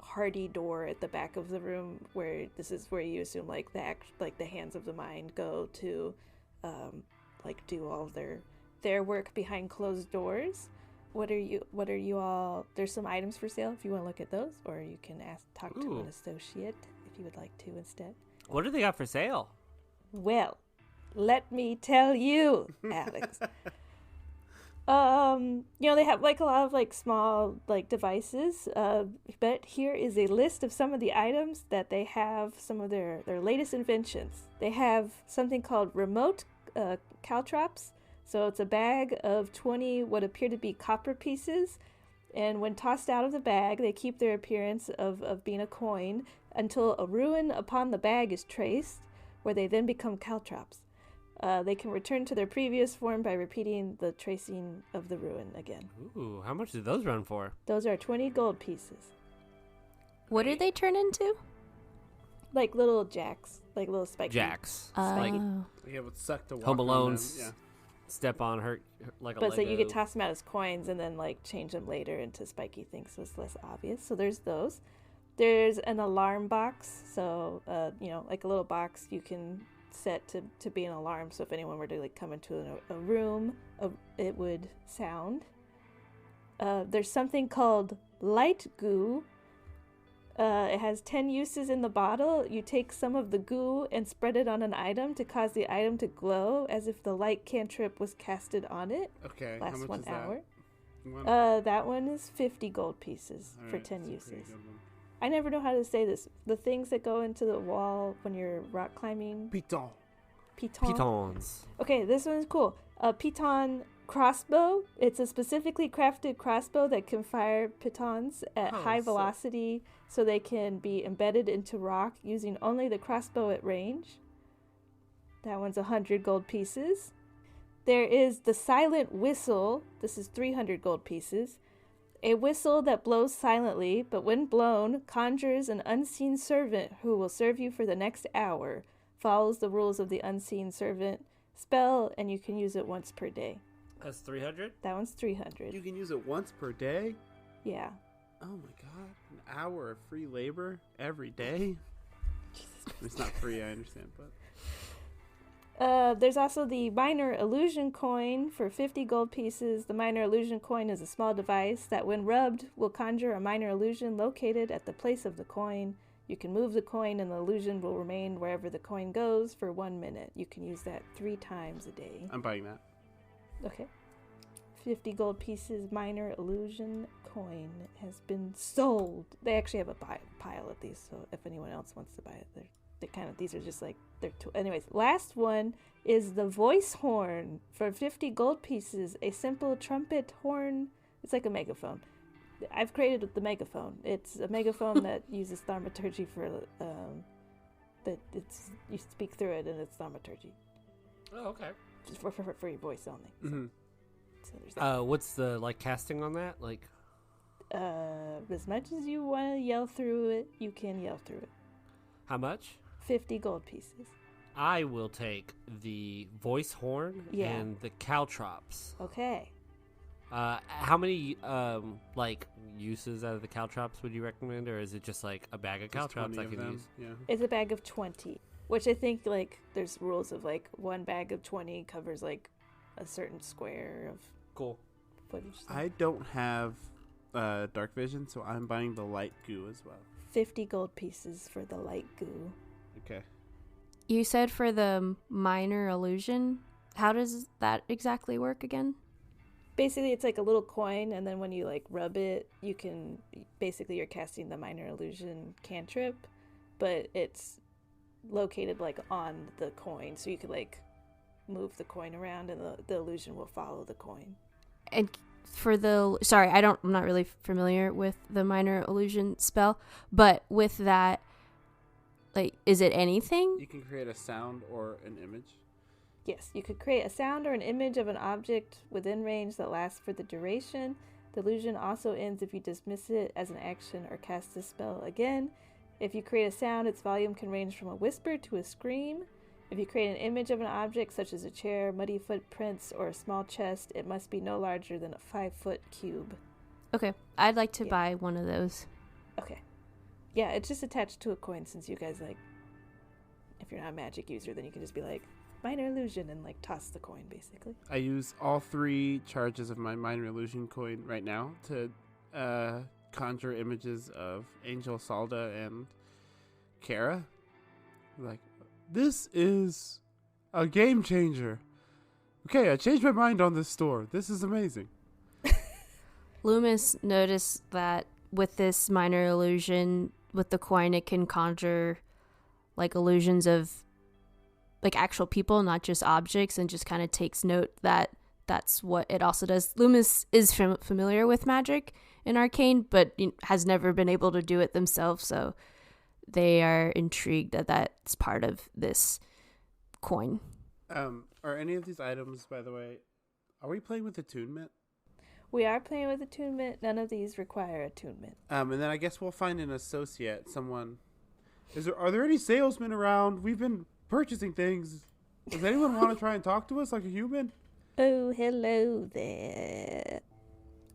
S3: hardy door at the back of the room where this is where you assume like the Hands of the Mind go to like do all of their work behind closed doors. What are you all? There's some items for sale if you want to look at those, or you can talk to an associate if you would like to instead.
S4: What do they got for sale?
S3: Well, let me tell you, Alex. They have like a lot of like small like devices, but here is a list of some of the items that they have, some of their latest inventions. They have something called remote caltrops. So it's a bag of 20 what appear to be copper pieces, and when tossed out of the bag, they keep their appearance of being a coin until a ruin upon the bag is traced, where they then become caltrops. They can return to their previous form by repeating the tracing of the ruin again.
S4: Ooh, how much do those run for?
S3: Those are 20 gold pieces.
S1: What do they turn into?
S3: Like little jacks. Like little spiky.
S4: Jacks.
S3: Like-
S2: Yeah, it would suck to walk
S4: Home
S2: on
S4: Alone's
S2: them.
S4: step on her like a
S3: But so you
S4: Lego.
S3: could toss them out as coins and then like change them later into spiky things, so it's less obvious. So there's those. There's an alarm box. So like a little box you can set to be an alarm. So if anyone were to like come into a room, it would sound. There's something called light goo. It has 10 uses in the bottle. You take some of the goo and spread it on an item to cause the item to glow as if the light cantrip was casted on it.
S2: Okay, how
S3: Lasts
S2: much
S3: 1
S2: is
S3: hour.
S2: that?
S3: That one is 50 gold pieces for
S2: Alright,
S3: 10
S2: that's a
S3: uses.
S2: pretty good one.
S3: I never know how to say this. The things that go into the wall when you're rock climbing.
S2: Piton.
S3: Piton.
S4: Pitons.
S3: Okay, this one is cool. A piton crossbow. It's a specifically crafted crossbow that can fire pitons at high
S2: sick.
S3: velocity, so they can be embedded into rock using only the crossbow at range. That one's 100 gold pieces. There is the silent whistle. This is 300 gold pieces. A whistle that blows silently, but when blown, conjures an unseen servant who will serve you for the next hour. Follows the rules of the unseen servant spell, and you can use it once per day.
S4: That's 300?
S3: That one's 300.
S2: You can use it once per day?
S3: Yeah.
S2: Oh my god. An hour of free labor every day? It's not free, I understand, but...
S3: There's also the minor illusion coin for 50 gold pieces. The minor illusion coin is a small device that, when rubbed, will conjure a minor illusion located at the place of the coin. You can move the coin and the illusion will remain wherever the coin goes for 1 minute. You can use that 3 times a day.
S2: I'm buying that.
S3: Okay. 50 gold pieces minor illusion coin has been sold. They actually have a pile of these, so if anyone else wants to buy it, these are just like, anyways, last one is the voice horn for 50 gold pieces. A simple trumpet horn. It's like a megaphone. I've created the megaphone. It's a megaphone that uses thaumaturgy for, you speak through it and it's thaumaturgy.
S4: Oh, okay.
S3: Just for your voice only. So,
S2: Mm-hmm.
S3: so there's that.
S4: What's the casting on that? Like,
S3: As much as you want to yell through it, you can yell through it.
S4: how much?
S3: 50 gold pieces.
S4: I will take the voice horn
S3: Yeah.
S4: and the caltrops.
S3: Okay.
S4: How many uses out of the caltrops would you recommend, or is it just like a bag of
S2: There's
S4: caltrops
S2: 20
S4: I
S2: of
S4: can
S2: them.
S4: use?
S2: Yeah.
S3: It's a bag of 20, which I think like there's rules of like 1 bag of 20 covers like a certain square of
S4: Cool.
S3: footage. So
S2: I don't have dark vision, so I'm buying the light goo as well.
S3: 50 gold pieces for the light goo.
S2: Okay.
S1: You said for the minor illusion. How does that exactly work again?
S3: Basically, it's like a little coin, and then when you like rub it, you can you're casting the minor illusion cantrip, but it's located like on the coin, so you could like move the coin around, and the illusion will follow the coin.
S1: And for the I'm not really familiar with the minor illusion spell, but with that, like, is it anything?
S2: You can create a sound or an image.
S3: Yes, you could create a sound or an image of an object within range that lasts for the duration. The illusion also ends if you dismiss it as an action or cast the spell again. If you create a sound, its volume can range from a whisper to a scream. If you create an image of an object, such as a chair, muddy footprints, or a small chest, it must be no larger than a 5-foot cube.
S1: Okay, I'd like to
S3: Yeah.
S1: buy one of those.
S3: Okay. Yeah, it's just attached to a coin, since you guys, like, if you're not a magic user, then you can just be like, minor illusion, and, like, toss the coin, basically.
S2: I use all 3 charges of my minor illusion coin right now to conjure images of Angel, Salda, and Kara. Like, this is a game changer. Okay, I changed my mind on this store. This is amazing.
S1: Loomis noticed that with this minor illusion, with the coin, it can conjure like illusions of like actual people, not just objects, and just kind of takes note that that's what it also does. Loomis is familiar with magic and arcane, but has never been able to do it themselves, so they are intrigued that that's part of this coin.
S2: Are any of these items, by the way, are we playing with attunement?
S3: We are playing with attunement. None of these require attunement.
S2: And then I guess we'll find an associate, someone. Are there any salesmen around? We've been purchasing things. Does anyone want to try and talk to us like a human?
S3: Oh, hello there.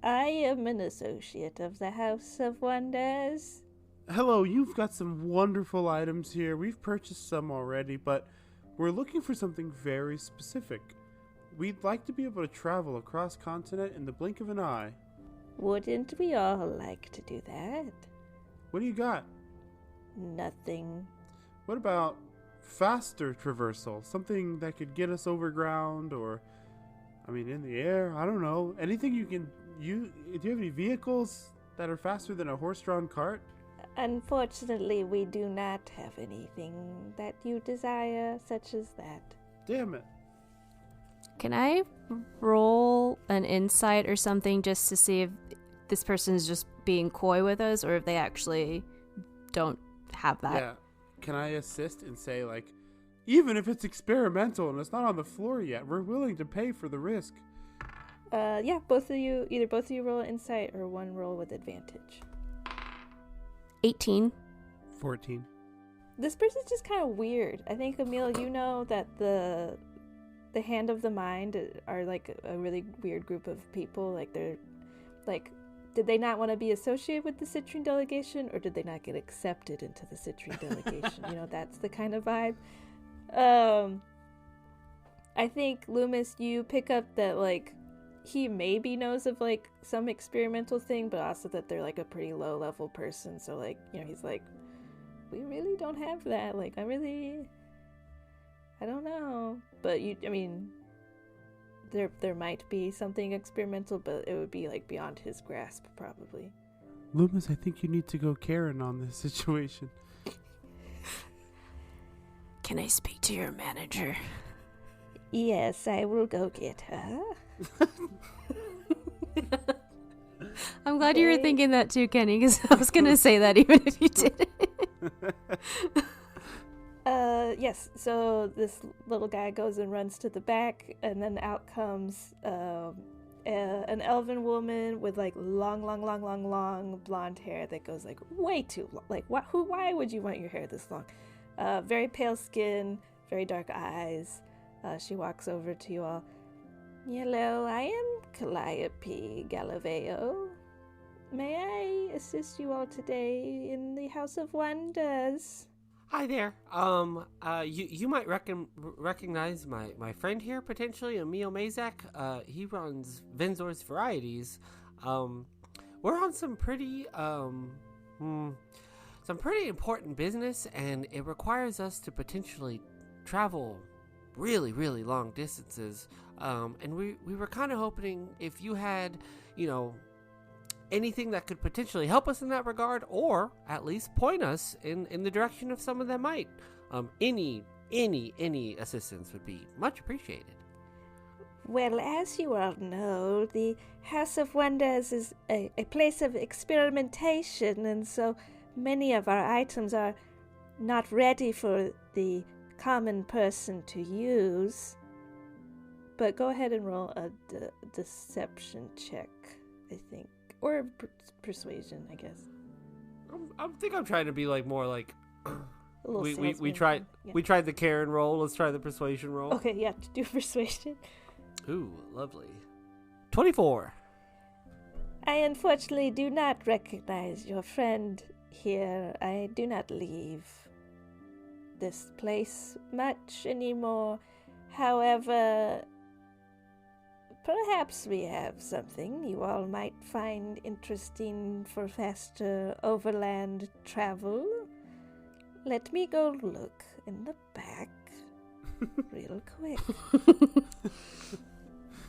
S3: I am an associate of the House of Wonders.
S2: Hello, you've got some wonderful items here. We've purchased some already, but we're looking for something very specific. We'd like to be able to travel across continent in the blink of an eye.
S3: Wouldn't we all like to do that?
S2: What do you got?
S3: Nothing.
S2: What about faster traversal? Something that could get us over ground or, in the air? I don't know. Anything you can... Do you have any vehicles that are faster than a horse-drawn cart?
S3: Unfortunately, we do not have anything that you desire, such as that.
S2: Damn it.
S1: Can I roll an insight or something just to see if this person is just being coy with us or if they actually don't have that?
S2: Yeah. Can I assist and say, even if it's experimental and it's not on the floor yet, we're willing to pay for the risk?
S3: Yeah, both of you roll insight or one roll with advantage.
S1: 18.
S2: 14.
S3: This person's just kind of weird. I think, Emil, you know that the Hand of the Mind are a really weird group of people. They're did they not want to be associated with the Citrine delegation, or did they not get accepted into the Citrine delegation? That's the kind of vibe. I think, Loomis, you pick up that he maybe knows of some experimental thing, but also that they're a pretty low level person. So he's we really don't have that. I don't know. But there might be something experimental, but it would be beyond his grasp probably.
S2: Loomis, I think you need to go Karen on this situation.
S1: Can I speak to your manager?
S3: Yes, I will go get her.
S1: I'm glad you were thinking that too, Kenny, because I was going to say that even if you didn't.
S3: Yes, so this little guy goes and runs to the back, and then out comes an elven woman with long blonde hair that goes way too long. Why would you want your hair this long? Very pale skin, very dark eyes. She walks over to you all. Hello, I am Calliope Galileo. May I assist you all today in the House of Wonders?
S4: Hi there. You might recognize my friend here, potentially, Emil Mayzak. He runs Venzor's Varieties. We're on some pretty important business, and it requires us to potentially travel really, really long distances. And we were kind of hoping if you had, anything that could potentially help us in that regard, or at least point us in the direction of someone that might. Any assistance would be much appreciated.
S3: Well, as you all know, the House of Wonders is a place of experimentation, and so many of our items are not ready for the common person to use. But go ahead and roll a deception check, I think. Or persuasion, I guess.
S4: I think I'm trying to be more
S3: A little
S4: we tried
S3: yeah.
S4: We tried the Karen roll. Let's try the persuasion roll.
S3: Okay, yeah, do persuasion.
S4: Ooh, lovely. 24.
S3: I unfortunately do not recognize your friend here. I do not leave this place much anymore. However, perhaps we have something you all might find interesting for faster overland travel. Let me go look in the back real quick.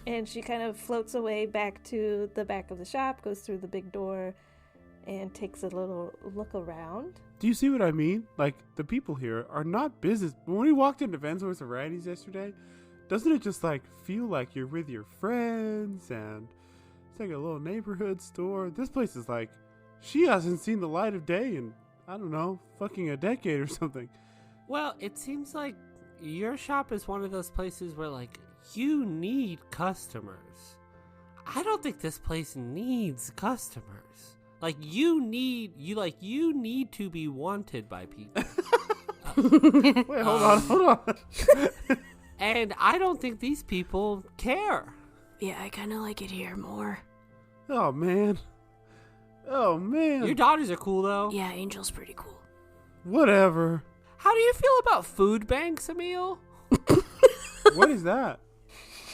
S3: And she kind of floats away back to the back of the shop, goes through the big door, and takes a little look around.
S2: Do you see what I mean? The people here are not business. When we walked into Venzor's Varieties yesterday, doesn't it just feel like you're with your friends and it's a little neighborhood store? This place is she hasn't seen the light of day in, I don't know, fucking a decade or something.
S4: Well, it seems like your shop is one of those places where, like, you need customers. I don't think this place needs customers. Like, you need to be wanted by people.
S2: Wait, hold on.
S4: And I don't think these people care.
S1: Yeah, I kind of like it here more.
S2: Oh man.
S4: Your daughters are cool, though.
S1: Yeah, Angel's pretty cool.
S2: Whatever.
S4: How do you feel about food banks, Emil?
S2: What is that?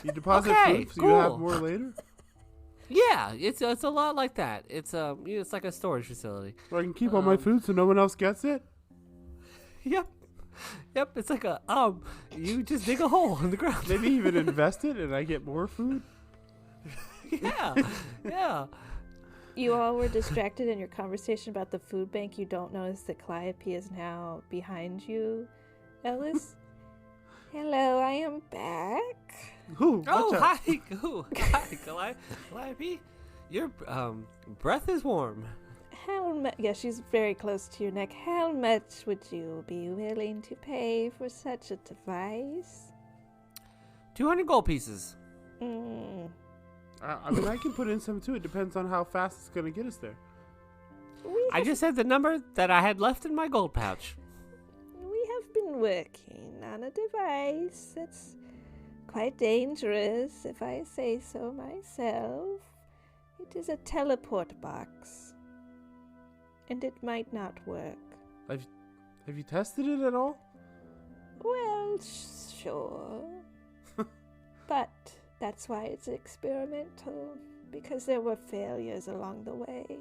S2: You deposit
S4: Okay,
S2: food so
S4: cool.
S2: you have more later?
S4: Yeah, it's a lot like that. It's it's like a storage facility.
S2: So I can keep all my food so no one else gets it?
S4: Yep. It's like you just dig a hole in the ground.
S2: Maybe even invest it and I get more food?
S4: Yeah.
S3: You all were distracted in your conversation about the food bank. You don't notice that Calliope is now behind you, Ellis. Hello, I am back.
S2: Ooh,
S4: Oh,
S2: watch out.
S4: hi, Calliope. Your breath is warm.
S3: How much? Yeah, she's very close to your neck. How much would you be willing to pay for such a device?
S4: 200 gold pieces.
S2: I mean, I can put in some too. It depends on how fast it's going to get us there.
S4: I just said the number that I had left in my gold pouch.
S3: We have been working on a device that's quite dangerous, if I say so myself. It is a teleport box, and it might not work.
S2: Have you tested it at all?
S3: Well, sure. But that's why it's experimental, because there were failures along the way.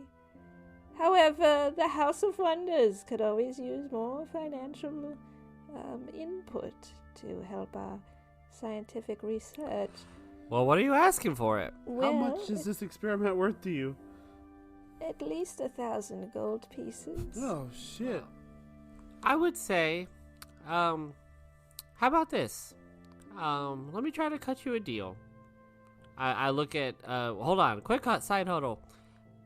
S3: However, the House of Wonders could always use more financial input to help our scientific research.
S4: Well, what are you asking for it?
S3: Well,
S2: How much is this experiment worth to you?
S3: At least 1,000 gold pieces.
S2: Oh, shit.
S4: I would say, how about this? Let me try to cut you a deal. I look at, hold on, quick side huddle.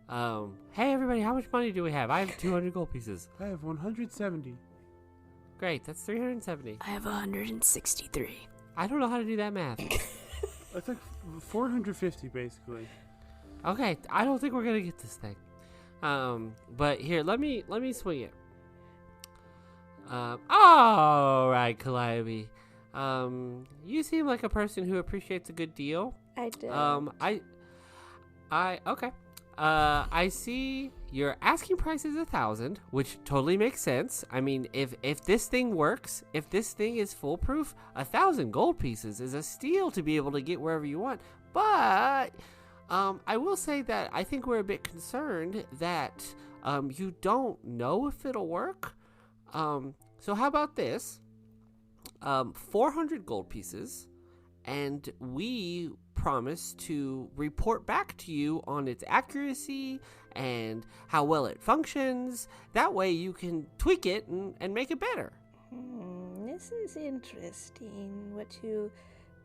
S4: Hey everybody, how much money do we have? I have 200 gold pieces.
S2: I have 170.
S4: Great, that's 370.
S1: I have 163.
S4: I don't know how to do that math.
S2: That's like 450 basically.
S4: Okay, I don't think we're gonna get this thing. But here, let me swing it. All right, Calliope. You seem like a person who appreciates a good deal.
S3: I did.
S4: Okay. I see your asking price is 1,000, which totally makes sense. I mean, if this thing works, if this thing is foolproof, 1,000 gold pieces is a steal to be able to get wherever you want. But I will say that I think we're a bit concerned that you don't know if it'll work. So how about this? 400 gold pieces, and we promise to report back to you on its accuracy and how well it functions. That way you can tweak it and make it better.
S3: This is interesting, what you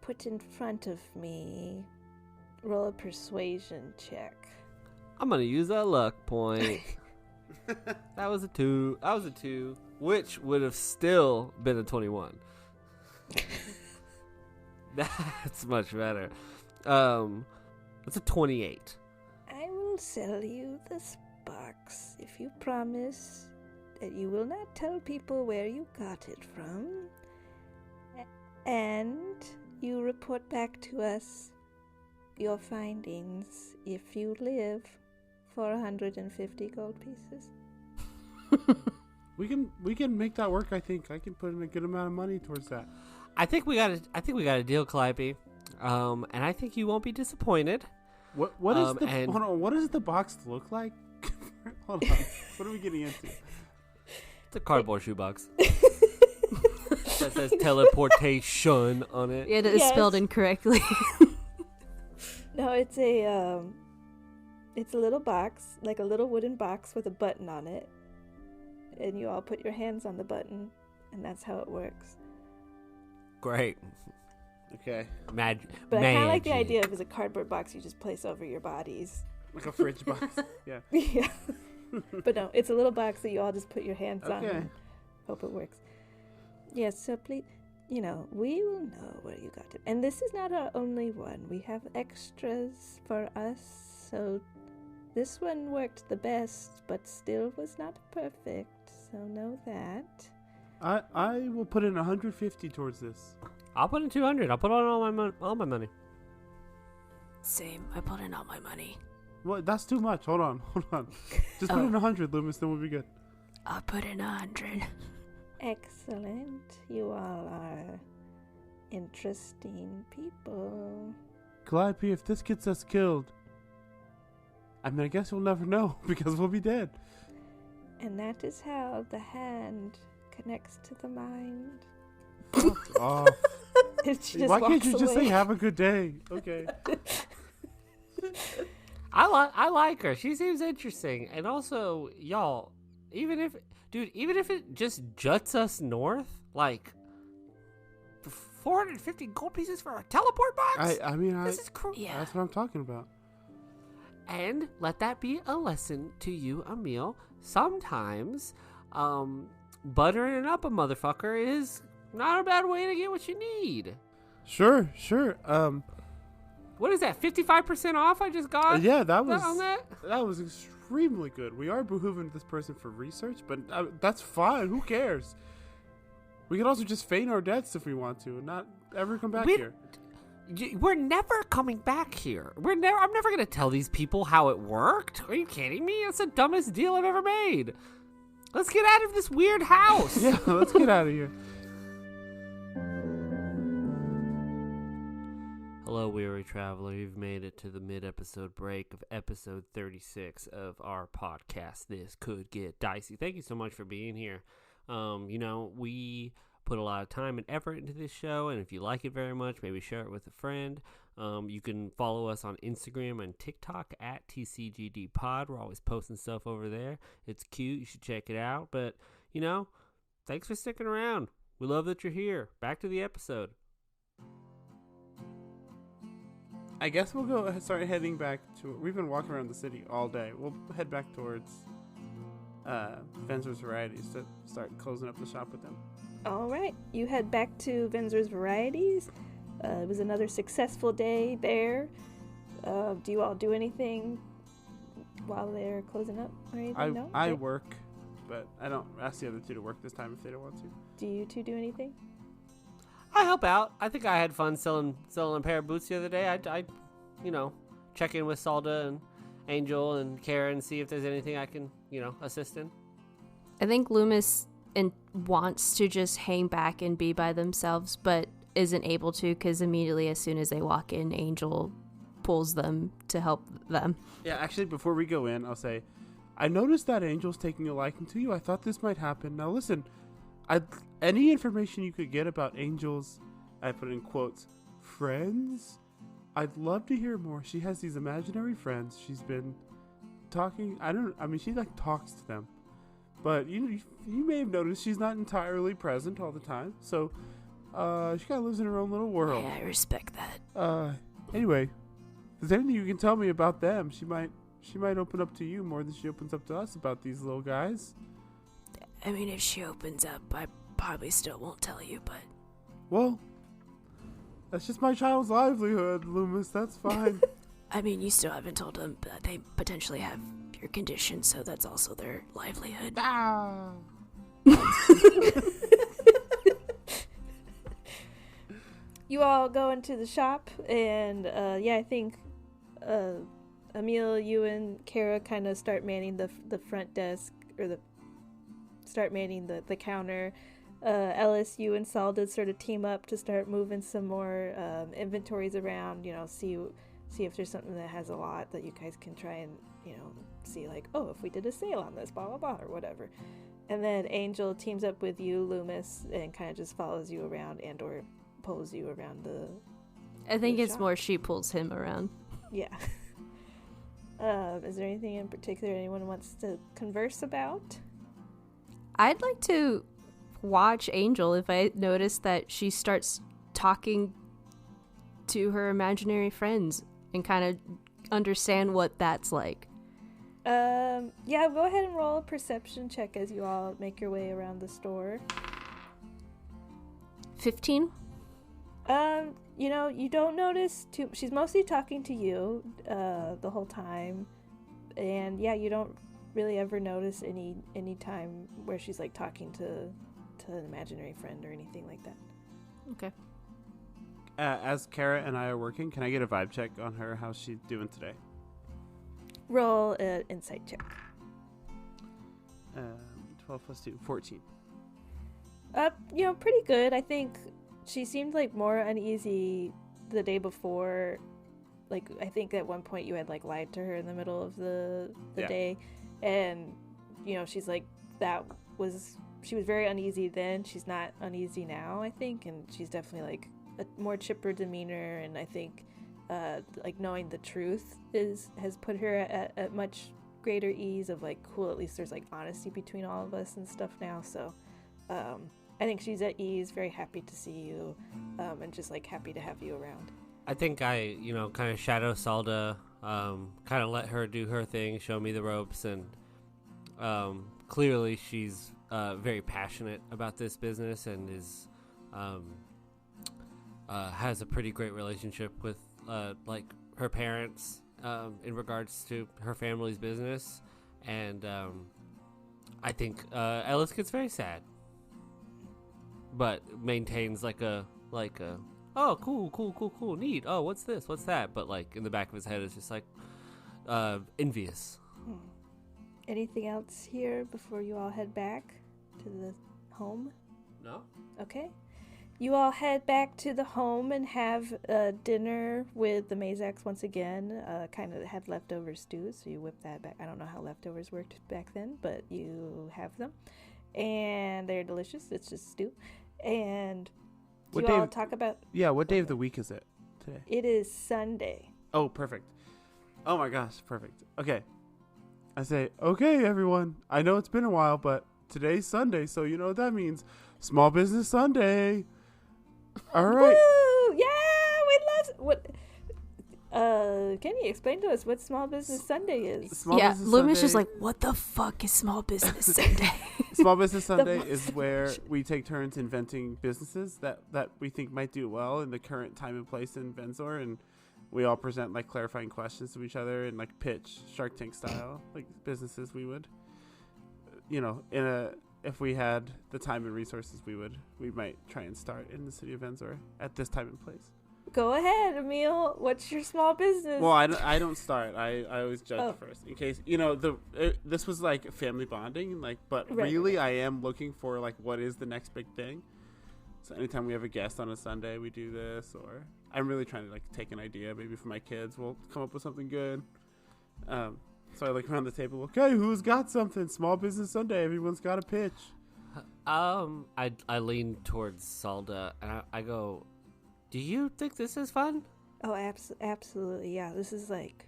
S3: put in front of me. Roll a persuasion check.
S4: I'm gonna use a luck point. That was a 2, which would have still been a 21. That's much better. It's a 28.
S3: I will sell you this box if you promise that you will not tell people where you got it from, and you report back to us your findings if you live for 150 gold pieces.
S2: We can make that work. I think I can put in a good amount of money towards that.
S4: I think we got a deal, Calliope. And I think you won't be disappointed.
S2: What is what does the box look like? Hold on. What are we getting into?
S4: It's a cardboard shoebox that says teleportation on it.
S1: It is
S3: Yes.
S1: spelled incorrectly.
S3: No, it's a little box, like a little wooden box with a button on it, and you all put your hands on the button, and that's how it works.
S4: Great.
S2: Okay.
S3: But I kind of like the idea of as a cardboard box you just place over your bodies.
S2: Like a fridge box. Yeah.
S3: Yeah. But no, it's a little box that you all just put your hands on
S2: Okay.
S3: and hope it works. Yes, so please, we will know where you got it. And this is not our only one. We have extras for us, so this one worked the best, but still was not perfect, so know that.
S2: I will put in 150 towards this.
S4: I'll put in 200. I'll put on all my money.
S1: Same. I put in all my money.
S2: Well, that's too much. Hold on. Just put in 100, Loomis, then we'll be good.
S1: I'll put in 100.
S3: Excellent. You all are interesting people.
S2: Calliope, if this gets us killed, I mean, I guess we'll never know because we'll be dead.
S3: And that is how the hand connects to the mind.
S2: Fuck off.
S3: Why
S2: can't you just say have a good day? Okay.
S4: I like her. She seems interesting. And also, y'all, even if it just juts us north, like 450 gold pieces for a teleport box?
S2: This is
S1: Yeah.
S2: That's what I'm talking about.
S4: And let that be a lesson to you, Emil. Sometimes, buttering up a motherfucker is not a bad way to get what you need.
S2: Sure.
S4: What is that? 55% off I just got?
S2: Yeah, that was
S4: on that?
S2: That was extremely good. We are behooving this person for research, but that's fine. Who cares? We can also just feign our deaths if we want to, and not ever come back here.
S4: We're never coming back here. I'm never going to tell these people how it worked. Are you kidding me? That's the dumbest deal I've ever made. Let's get out of this weird house.
S2: Yeah, let's get out of here.
S4: Hello, weary traveler. You've made it to the mid-episode break of episode 36 of our podcast. This could get dicey. Thank you so much for being here. We put a lot of time and effort into this show, and if you like it very much, maybe share it with a friend. You can follow us on Instagram and TikTok at TCGDpod. We're always posting stuff over there. It's cute. You should check it out. But, thanks for sticking around. We love that you're here. Back to the episode.
S2: I guess we'll go start heading back to... We've been walking around the city all day. We'll head back towards Venzer's Varieties to start closing up the shop with them.
S3: All right, you head back to Venzer's Varieties. It was another successful day there. Do you all do anything while they're closing up or anything? No?
S2: I work, but I don't ask the other two to work this time if they don't want to.
S3: Do you two do anything?
S4: I help out. I think I had fun selling a pair of boots the other day. I check in with Salda and Angel and Kara and see if there's anything I can, assist in.
S1: I think Loomis wants to just hang back and be by themselves, but isn't able to because immediately as soon as they walk in, Angel pulls them to help them.
S2: Yeah, actually, before we go in, I'll say, I noticed that Angel's taking a liking to you. I thought this might happen. Now listen, any information you could get about Angel's, I put in quotes, friends, I'd love to hear more. She has these imaginary friends. She's been talking, she talks to them. But you may have noticed she's not entirely present all the time. So, she kind of lives in her own little world.
S1: Yeah, I respect that.
S2: Anyway, if there's anything you can tell me about them, she might open up to you more than she opens up to us about these little guys.
S1: I mean, if she opens up, I probably still won't tell you, but...
S2: Well, that's just my child's livelihood, Loomis. That's fine.
S1: I mean, you still haven't told them that they potentially have your condition, so that's also their livelihood.
S2: Ah.
S3: You all go into the shop, and I think Emil, you and Kara kind of start manning the front desk, or start manning the counter. Ellis, you and Salda sort of team up to start moving some more inventories around, see if there's something that has a lot that you guys can try and, see like, oh, if we did a sale on this, blah, blah, blah, or whatever. And then Angel teams up with you, Loomis, and kind of just follows you around and or pulls you around the
S1: I think it's
S3: shop.
S1: more she pulls him around.
S3: Yeah. Is there anything in particular anyone wants to converse about?
S1: I'd like to watch Angel if I notice that she starts talking to her imaginary friends and kind of understand what that's like.
S3: Go ahead and roll a perception check as you all make your way around the store.
S1: 15.
S3: You don't notice too. She's mostly talking to you the whole time, and yeah, you don't really ever notice any time where she's like talking to an imaginary friend or anything like that.
S1: Okay.
S2: As Kara and I are working, can I get a vibe check on her? How's she doing today?
S3: Roll an insight check.
S2: 12 plus 2, 14.
S3: Pretty good. I think she seemed like more uneasy the day before. Like, I think at one point you had like lied to her in the middle of the day, and she's like she was very uneasy then. She's not uneasy now, I think, and she's definitely like a more chipper demeanor, and I think like knowing the truth has put her at much greater ease of like, cool, at least there's like honesty between all of us and stuff now. So I think she's at ease, very happy to see you, and just like happy to have you around.
S4: I think I, kind of shadow Salda, kind of let her do her thing, show me the ropes, and clearly she's very passionate about this business and is has a pretty great relationship with like her parents in regards to her family's business, and I think Ellis gets very sad, but maintains like a oh, cool, neat, oh, what's this, what's that, but like in the back of his head is just like envious.
S3: Anything else here before you all head back to the home?
S4: No?
S3: Okay. You all head back to the home and have dinner with the Mayzaks once again. Kind of had leftover stew, so you whip that back. I don't know how leftovers worked back then, but you have them. And they're delicious. It's just stew. And
S2: What
S3: you
S2: day
S3: all
S2: of-
S3: talk about...
S2: Yeah, what day of the week is it today?
S3: It is Sunday.
S2: Oh, perfect. Oh my gosh, perfect. Okay. I say, okay, everyone. I know it's been a while, but today's Sunday, so you know what that means. Small Business Sunday. All right.
S3: Woo! Yeah, we love... What... can you explain to us what Small Business Sunday is?
S2: Small
S1: yeah,
S2: Business
S1: Lumi's
S2: Sunday-
S1: just like, what the fuck is Small Business Sunday?
S2: Small Business Sunday
S3: most
S2: is where we take turns inventing businesses that we think might do well in the current time and place in Venzor, and we all present like clarifying questions to each other and like pitch Shark Tank style like businesses we would, if we had the time and resources we might try and start in the city of Venzor at this time and place.
S3: Go ahead, Emil. What's your small business?
S2: Well, I don't start. I always judge
S3: Oh.
S2: first in case this was like family bonding, like, but
S3: Right,
S2: really I am looking for like what is the next big thing. So anytime we have a guest on a Sunday, we do this, or I'm really trying to like take an idea maybe for my kids. We'll come up with something good. So I look around the table. Okay, who's got something? Small Business Sunday. Everyone's got a pitch.
S4: I lean towards Salda and I go, do you think this is fun?
S3: Oh, absolutely. Yeah, this is like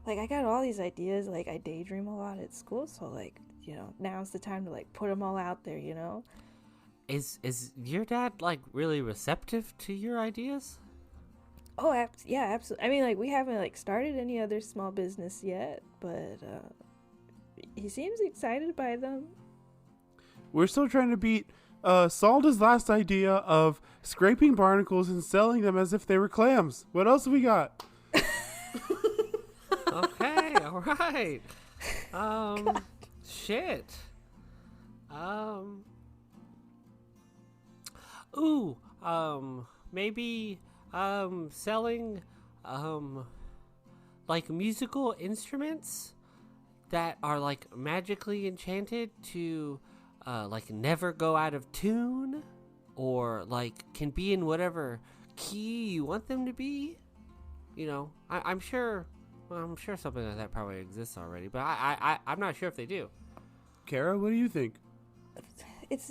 S3: I got all these ideas. Like, I daydream a lot at school, so like, now's the time to like put them all out there.
S4: Is your dad like really receptive to your ideas?
S3: Oh, yeah, absolutely. I mean, like, we haven't like started any other small business yet, but he seems excited by them.
S2: We're still trying to beat Salda's last idea of scraping barnacles and selling them as if they were clams. What else have we got?
S4: Okay, all right. Shit. Maybe selling like musical instruments that are like magically enchanted to like never go out of tune, or like can be in whatever key you want them to be. I'm sure something like that probably exists already, but I'm not sure if they do.
S2: Kara, what do you think?
S3: It's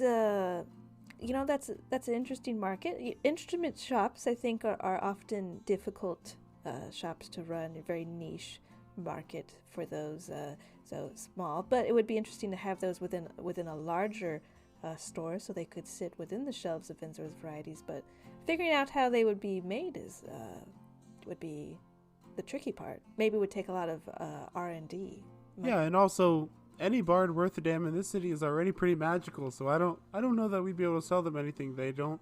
S3: that's an interesting market. Instrument shops, I think, are often difficult shops to run. A very niche market for those. So small, but it would be interesting to have those within a larger store, so they could sit within the shelves of Venzor's varieties. But figuring out how they would be made would be the tricky part. Maybe it would take a lot of R&D.
S2: Yeah, and also any bard worth a damn in this city is already pretty magical, so I don't know that we'd be able to sell them anything they don't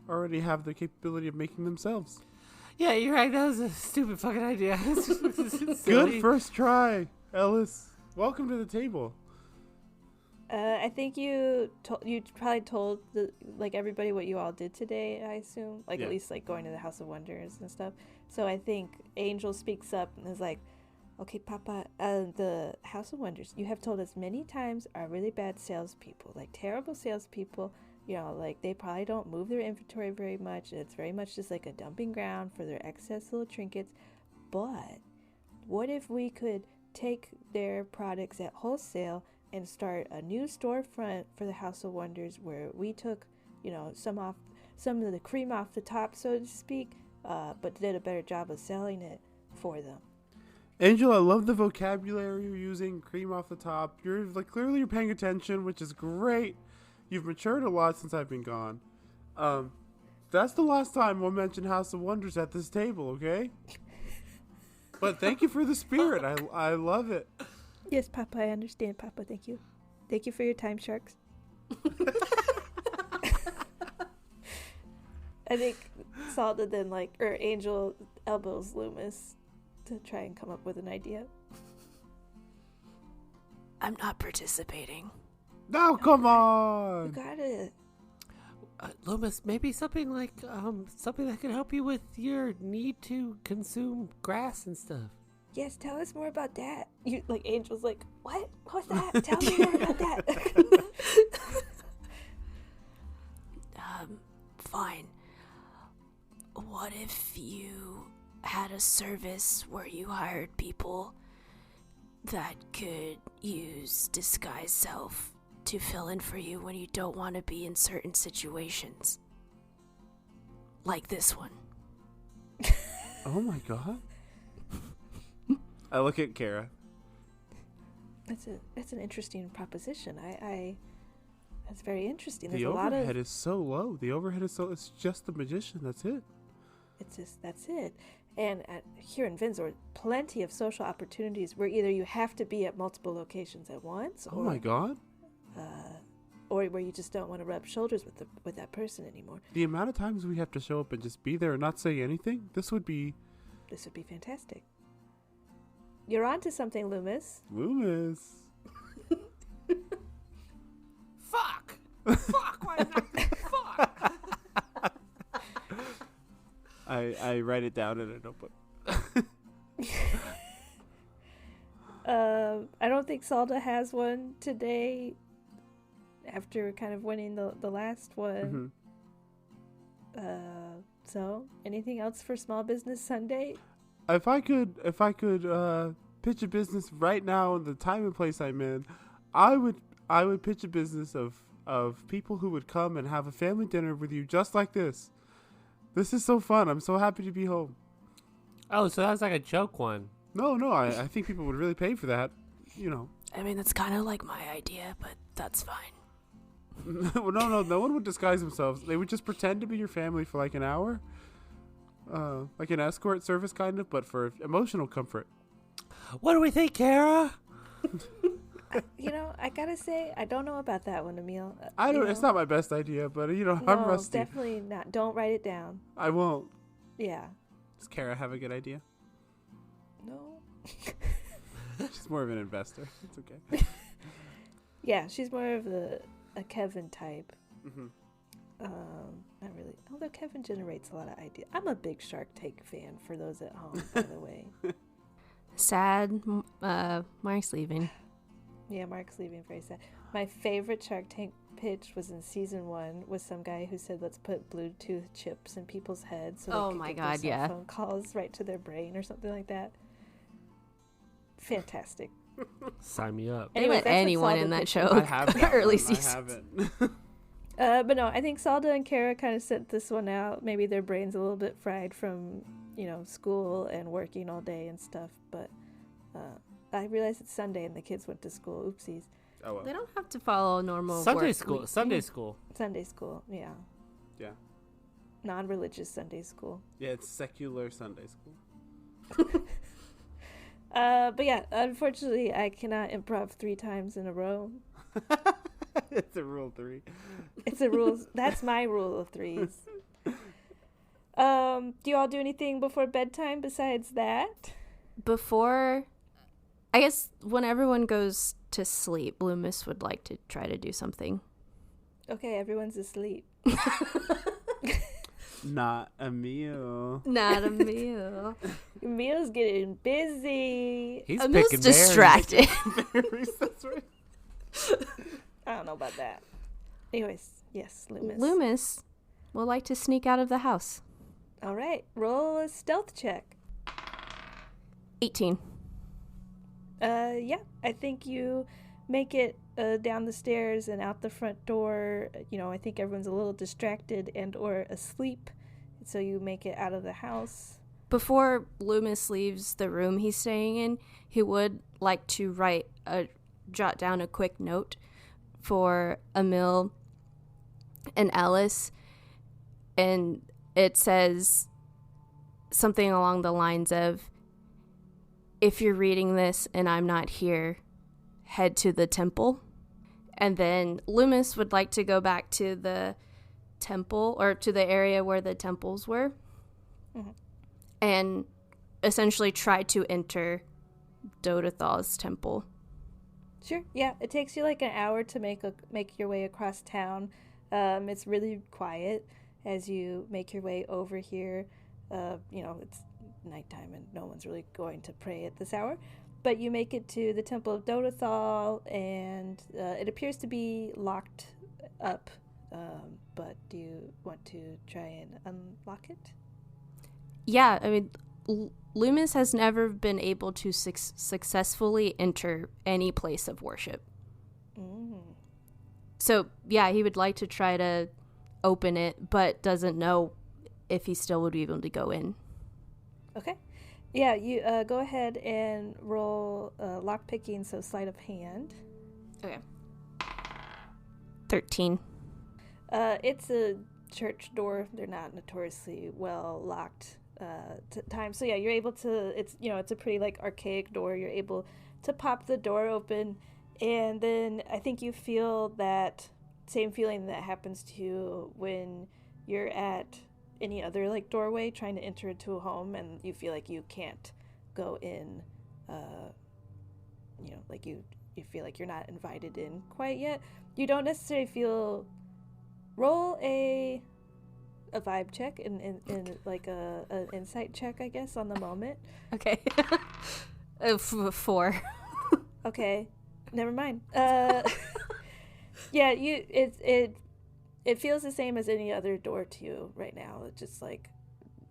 S2: already have the capability of making themselves.
S4: Yeah, you're right. That was a stupid fucking idea.
S2: Good first try, Ellis. Welcome to the table.
S3: I think you probably told everybody what you all did today. I assume,
S2: Yeah.
S3: at least going to the House of Wonders and stuff. So I think Angel speaks up and is like, "Okay, Papa, the House of Wonders, you have told us many times are really bad salespeople, terrible salespeople. They probably don't move their inventory very much. It's very much just like a dumping ground for their excess little trinkets. But what if we could take their products at wholesale and start a new storefront for the House of Wonders where we took, some of the cream off the top, so to speak, but did a better job of selling it for them."
S2: Angel, I love the vocabulary you're using. Cream off the top. You're clearly you're paying attention, which is great. You've matured a lot since I've been gone. That's the last time we'll mention House of Wonders at this table, okay? But thank you for the spirit. I love it.
S3: Yes, Papa, I understand, Papa. Thank you. Thank you for your time, sharks. I think Salda then Angel elbows Loomis to try and come up with an idea.
S1: I'm not participating.
S2: No, come
S3: You
S2: on.
S3: got it.
S4: Loomis, maybe something something that can help you with your need to consume grass and stuff.
S3: Yes, tell us more about that. You Angel's like, what? What's that? Tell me more about that.
S1: Fine. What if you had a service where you hired people that could use disguise self to fill in for you when you don't want to be in certain situations? Like this one.
S2: Oh my god. I look at Kara.
S3: That's an interesting proposition. That's very interesting. There's
S2: The
S3: a lot
S2: overhead
S3: of
S2: is so low. It's just the magician. That's it.
S3: that's it. And here in Vinzor, plenty of social opportunities where either you have to be at multiple locations at once,
S2: Oh my god.
S3: or where you just don't want to rub shoulders with that person anymore.
S2: The amount of times we have to show up and just be there and not say anything, this would be
S3: fantastic. You're onto something, Loomis.
S2: Loomis.
S4: Fuck! Fuck! Why not? Fuck!
S2: I write it down in a notebook.
S3: I don't think Salda has one today after kind of winning the last one.
S2: Mm-hmm.
S3: So anything else for Small Business Sunday?
S2: If I could pitch a business right now in the time and place I'm in, I would pitch a business of people who would come and have a family dinner with you just like this. This is so fun. I'm so happy to be home.
S4: Oh, so that was like a joke one.
S2: No, I think people would really pay for that.
S1: I mean, that's kind of like my idea, but that's fine.
S2: No one would disguise themselves. They would just pretend to be your family for like an hour. Like an escort service kind of, but for emotional comfort.
S4: What do we think, Kara?
S3: I gotta say, I don't know about that one, Emil.
S2: It's not my best idea, but I'm
S3: no,
S2: rusty.
S3: definitely not. Don't write it down.
S2: I won't.
S3: Yeah.
S2: Does Kara have a good idea?
S3: No.
S2: She's more of an investor. It's okay.
S3: Yeah, she's more of a Kevin type.
S2: Mm-hmm.
S3: Not really. Although Kevin generates a lot of ideas. I'm a big Shark Tank fan, for those at home, by the way.
S1: Sad. Mark's leaving.
S3: Yeah, Mark's leaving, very sad. My favorite Shark Tank pitch was in season 1 with some guy who said, let's put Bluetooth chips in people's heads so
S1: Oh
S3: they
S1: my
S3: could
S1: God,
S3: get their
S1: yeah.
S3: cell phone calls right to their brain or something like that. Fantastic.
S4: Sign me up.
S1: They
S3: Anyways,
S1: let
S3: that's what
S1: anyone
S3: Salda
S1: in that
S3: pitched.
S1: show.
S2: I have that
S1: Early
S2: one.
S1: seasons.
S2: I haven't.
S3: But no, I think Salda and Kara kind of sent this one out. Maybe their brains a little bit fried from, school and working all day and stuff. But I realized it's Sunday and the kids went to school. Oopsies.
S2: Oh well.
S1: They don't have to follow normal
S4: Sunday
S1: work
S4: school.
S1: week.
S4: Sunday school.
S3: Sunday school, yeah.
S2: Yeah.
S3: Non-religious Sunday school.
S2: Yeah, it's secular Sunday school.
S3: But yeah, unfortunately, I cannot improv 3 times in a row.
S2: It's a rule 3.
S3: It's a rule. That's my rule of 3s. Do you all do anything before bedtime besides that?
S1: Before, I guess when everyone goes to sleep, Loomis would like to try to do something.
S3: Okay, everyone's asleep.
S2: Not Emil.
S1: Not Emil.
S3: Emil's getting busy.
S4: He's
S1: Emil's
S4: picking berries.
S1: distracted.
S2: That's right.
S3: I don't know about that. Anyways, yes, Loomis.
S1: Loomis will like to sneak out of the house.
S3: All right, roll a stealth check.
S1: 18.
S3: Yeah, I think you make it down the stairs and out the front door. You know, I think everyone's a little distracted and or asleep, so you make it out of the house.
S1: Before Loomis leaves the room he's staying in, he would like to jot down a quick note for Emil and Ellis, and it says something along the lines of, if you're reading this and I'm not here, head to the temple. And then Loomis would like to go back to the temple, or to the area where the temples were, and essentially try to enter Dodathal's temple.
S3: Sure. Yeah, it takes you like an hour to make your way across town. It's really quiet as you make your way over here. You know, it's nighttime and no one's really going to pray at this hour. But you make it to the Temple of Dodathal, and it appears to be locked up. But do you want to try and unlock it?
S1: Yeah, I mean, Loomis has never been able to successfully enter any place of worship. So, yeah, he would like to try to open it, but doesn't know if he still would be able to go in.
S3: Okay. Yeah, you go ahead and roll lockpicking, so sleight of hand.
S1: Okay. 13.
S3: It's a church door. They're not notoriously well locked time. So yeah, you're able to. It's it's a pretty like archaic door. You're able to pop the door open, and then I think you feel that same feeling that happens to you when you're at any other like doorway trying to enter into a home, and you feel like you can't go in. Like you feel like you're not invited in quite yet. You don't necessarily feel. Roll a vibe check and like an insight check, I guess, on the moment.
S1: Okay. 4.
S3: Okay, never mind. Yeah, it feels the same as any other door to you right now. It's just like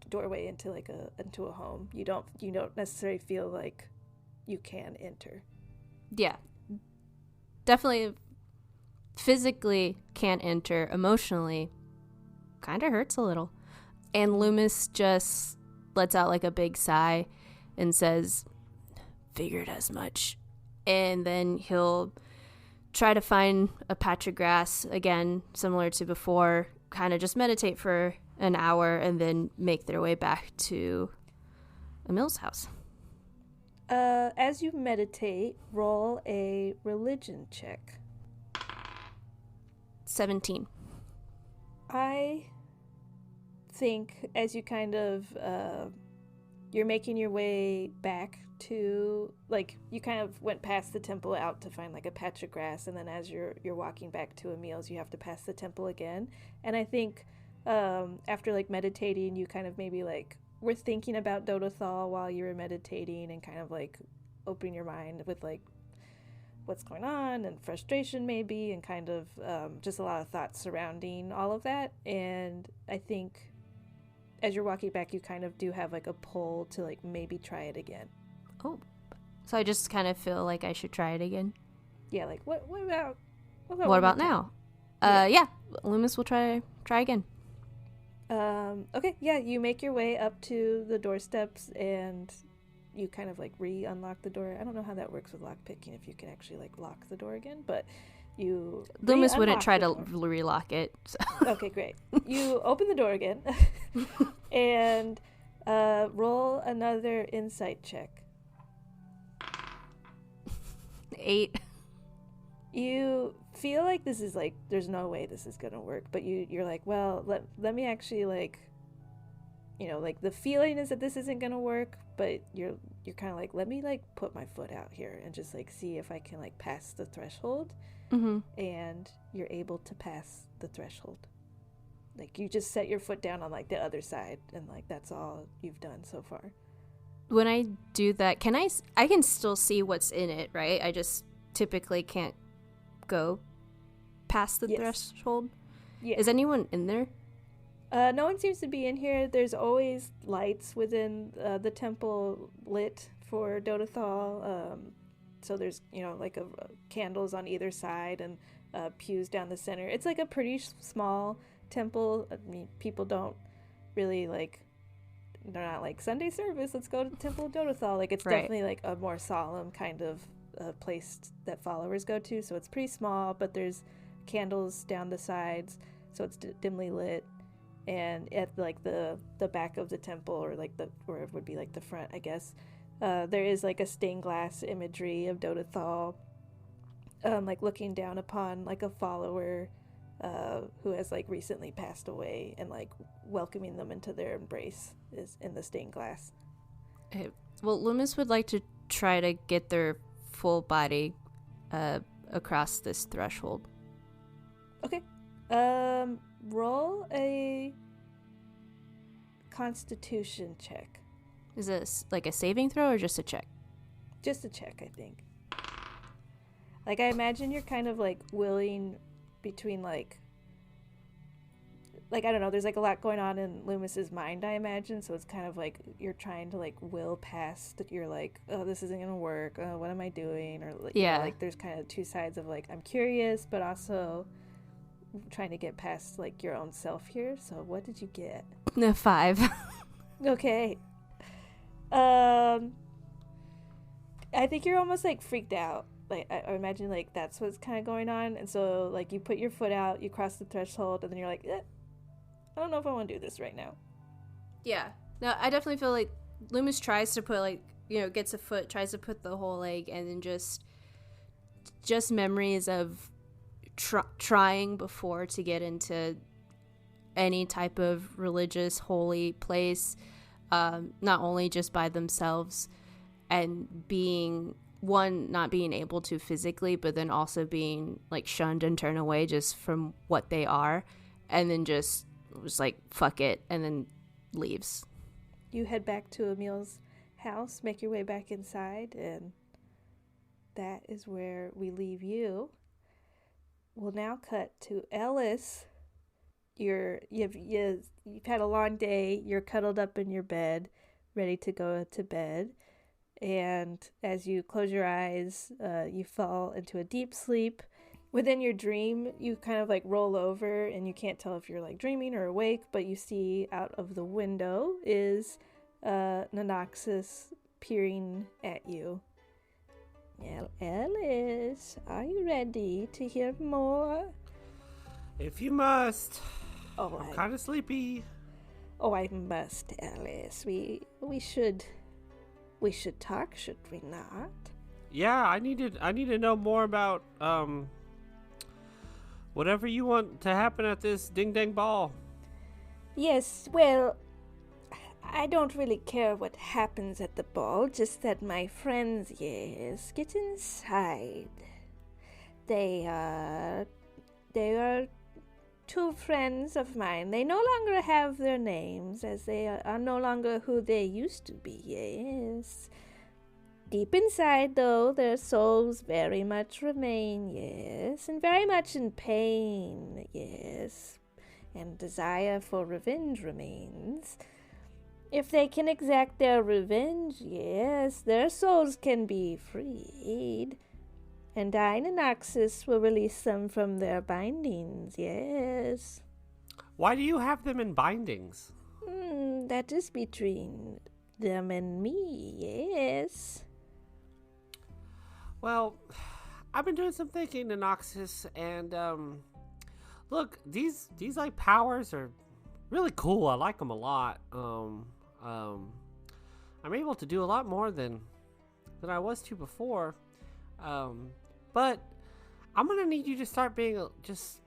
S3: doorway into into a home. You don't necessarily feel like you can enter.
S1: Yeah. Definitely physically can't enter. Emotionally kind of hurts a little. And Loomis just lets out like a big sigh and says, figured as much. And then he'll try to find a patch of grass, again, similar to before, kind of just meditate for an hour and then make their way back to Emil's house.
S3: As you meditate, roll a religion check.
S1: 17.
S3: I think as you kind of you're making your way back to, like, you kind of went past the temple out to find like a patch of grass, and then as you're walking back to Emil's, you have to pass the temple again. And I think after like meditating, you kind of maybe like were thinking about Dodathal while you were meditating, and kind of like opening your mind with like what's going on and frustration maybe, and kind of just a lot of thoughts surrounding all of that. And I think as you're walking back, you kind of do have like a pull to like maybe try it again.
S1: Oh, so I just kind of feel like I should try it again.
S3: Yeah, like what about
S1: what about now? Yeah, Loomis will try again.
S3: Okay, yeah, you make your way up to the doorsteps and you kind of like unlock the door. I don't know how that works with lockpicking, if you can actually like lock the door again, but you
S1: Loomis wouldn't try to relock it. So.
S3: Okay, great. You open the door again and roll another insight check.
S1: 8.
S3: You feel like this is like there's no way this is gonna work, but you're like, well, let me actually like you know, like the feeling is that this isn't gonna work, but you're kind of like, let me like put my foot out here and just like see if I can like pass the threshold.
S1: Mm-hmm.
S3: And you're able to pass the threshold. Like you just set your foot down on like the other side, and like that's all you've done so far.
S1: When I do that, I can still see what's in it, right? I just typically can't go past the threshold.
S3: Yeah.
S1: Is anyone in there?
S3: No one seems to be in here. There's always lights within the temple lit for Dodathal. So there's, you know, like candles on either side and pews down the center. It's like a pretty small temple. I mean, people don't really like, they're not like Sunday service, let's go to Temple of Dodathal. Like it's definitely like a more solemn kind of place that followers go to. So it's pretty small, but there's candles down the sides, so it's dimly lit. And at like the back of the temple, or like where it would be like the front, I guess, there is like a stained glass imagery of Dodathal, like looking down upon like a follower who has like recently passed away, and like welcoming them into their embrace is in the stained glass.
S1: Okay. Well, Loomis would like to try to get their full body across this threshold.
S3: Okay. Roll a Constitution check.
S1: Is this like a saving throw or just a check?
S3: Just a check, I think. Like, I imagine you're kind of like willing between like I don't know, there's like a lot going on in Loomis's mind, I imagine, so it's kind of like you're trying to like will past that. You're like, oh, this isn't gonna work, oh, what am I doing? Or like,
S1: yeah,
S3: you know, like there's kind of two sides of like, I'm curious but also trying to get past like your own self here. So what did you get?
S1: No, 5.
S3: Okay. I think you're almost like freaked out. Like I imagine like that's what's kind of going on, and so like you put your foot out, you cross the threshold, and then you're like, I don't know if I want to do this right now.
S1: Yeah. No, I definitely feel like Loomis tries to put like, you know, gets a foot, tries to put the whole leg, and then just memories of trying before to get into any type of religious holy place, not only just by themselves, and being not being able to physically, but then also being like shunned and turned away just from what they are, and then just was like, fuck it, and then leaves.
S3: You head back to Emil's house, make your way back inside, and that is where we leave you. We'll now cut to Ellis. You've had a long day. You're cuddled up in your bed, ready to go to bed. And as you close your eyes, you fall into a deep sleep. Within your dream, you kind of like roll over, and you can't tell if you're like dreaming or awake, but you see out of the window is Ninoxious peering at you. Well, Ellis, are you ready to hear more?
S4: If you must.
S3: Oh,
S4: I'm kind of sleepy.
S3: Oh, I must, Ellis. We should talk, should we not?
S4: Yeah, I need to know more about whatever you want to happen at this ding dang ball.
S3: Yes, well, I don't really care what happens at the ball, just that my friends, yes, get inside. They are two friends of mine. They no longer have their names, as they are no longer who they used to be, yes. Deep inside, though, their souls very much remain, yes, and very much in pain, yes, and desire for revenge remains. If they can exact their revenge, yes, their souls can be freed. And Ninoxious will release them from their bindings, yes.
S4: Why do you have them in bindings?
S3: That is between them and me, yes.
S4: Well, I've been doing some thinking, Ninoxious, and look, these like powers are really cool. I like them a lot. I'm able to do a lot more than I was to before. But I'm gonna need you to start being just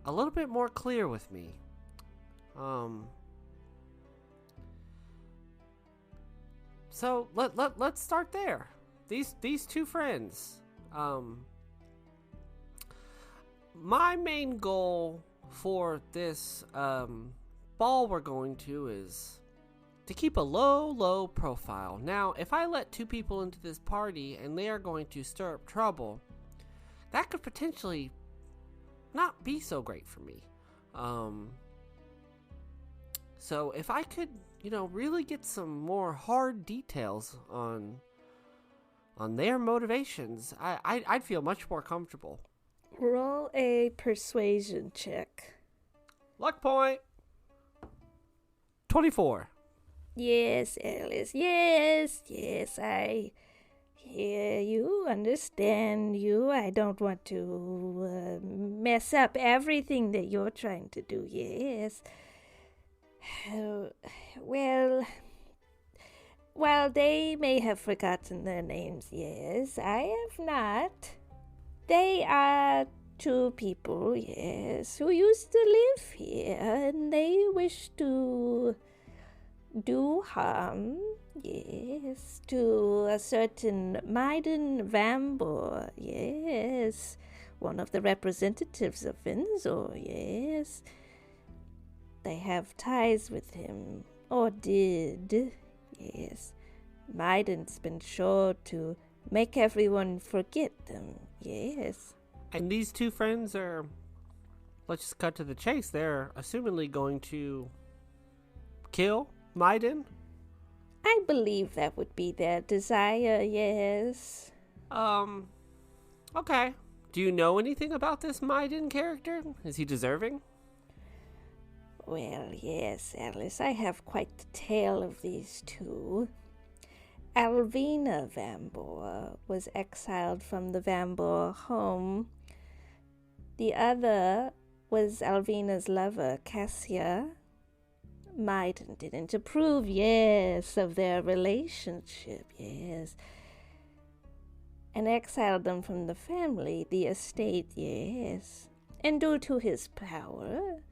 S4: a little bit more clear with me. So let's start there. These two friends. My main goal for this ball we're going to is to keep a low profile. Now, if I let two people into this party and they are going to stir up trouble, that could potentially not be so great for me. So if I could, really get some more hard details on their motivations, I'd feel much more comfortable.
S3: Roll a persuasion check.
S4: Luck point. 24.
S3: Yes, Ellis. Yes, I hear you, understand you. I don't want to mess up everything that you're trying to do. Yes. Well, while they may have forgotten their names, yes, I have not. They are two people, yes, who used to live here, and they wish to do harm, yes, to a certain Maiden Vambor, yes, one of the representatives of Vinzor, yes. They have ties with him, or did, yes. Maiden's been sure to make everyone forget them, yes.
S4: And these two friends are, let's just cut to the chase, they're assumingly going to kill Maiden?
S3: I believe that would be their desire, yes.
S4: Okay. Do you know anything about this Maiden character? Is he deserving?
S3: Well, yes, Ellis, I have quite the tale of these two. Alvina Vambor was exiled from the Vambor home. The other was Alvina's lover, Cassia. Maiden didn't approve, yes, of their relationship, yes, and exiled them from the family, the estate, yes, and due to his power,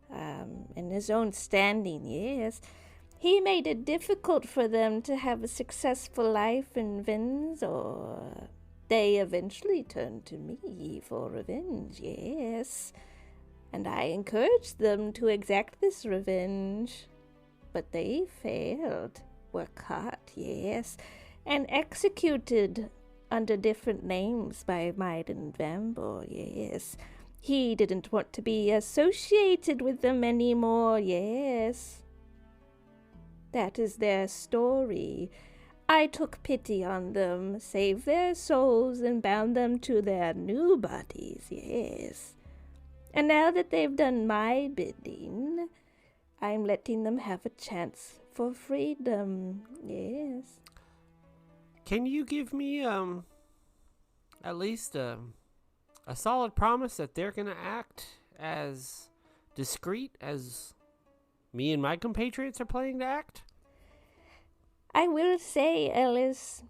S3: and his own standing, yes, he made it difficult for them to have a successful life in Vinzor. They eventually turned to me for revenge, yes, and I encouraged them to exact this revenge. But they failed, were caught, yes, and executed under different names by Maiden Vambor, yes. He didn't want to be associated with them anymore, yes. That is their story. I took pity on them, saved their souls, and bound them to their new bodies, yes. And now that they've done my bidding, I'm letting them have a chance for freedom, yes.
S4: Can you give me, at least a solid promise that they're gonna act as discreet as me and my compatriots are planning to act?
S3: I will say, Ellis,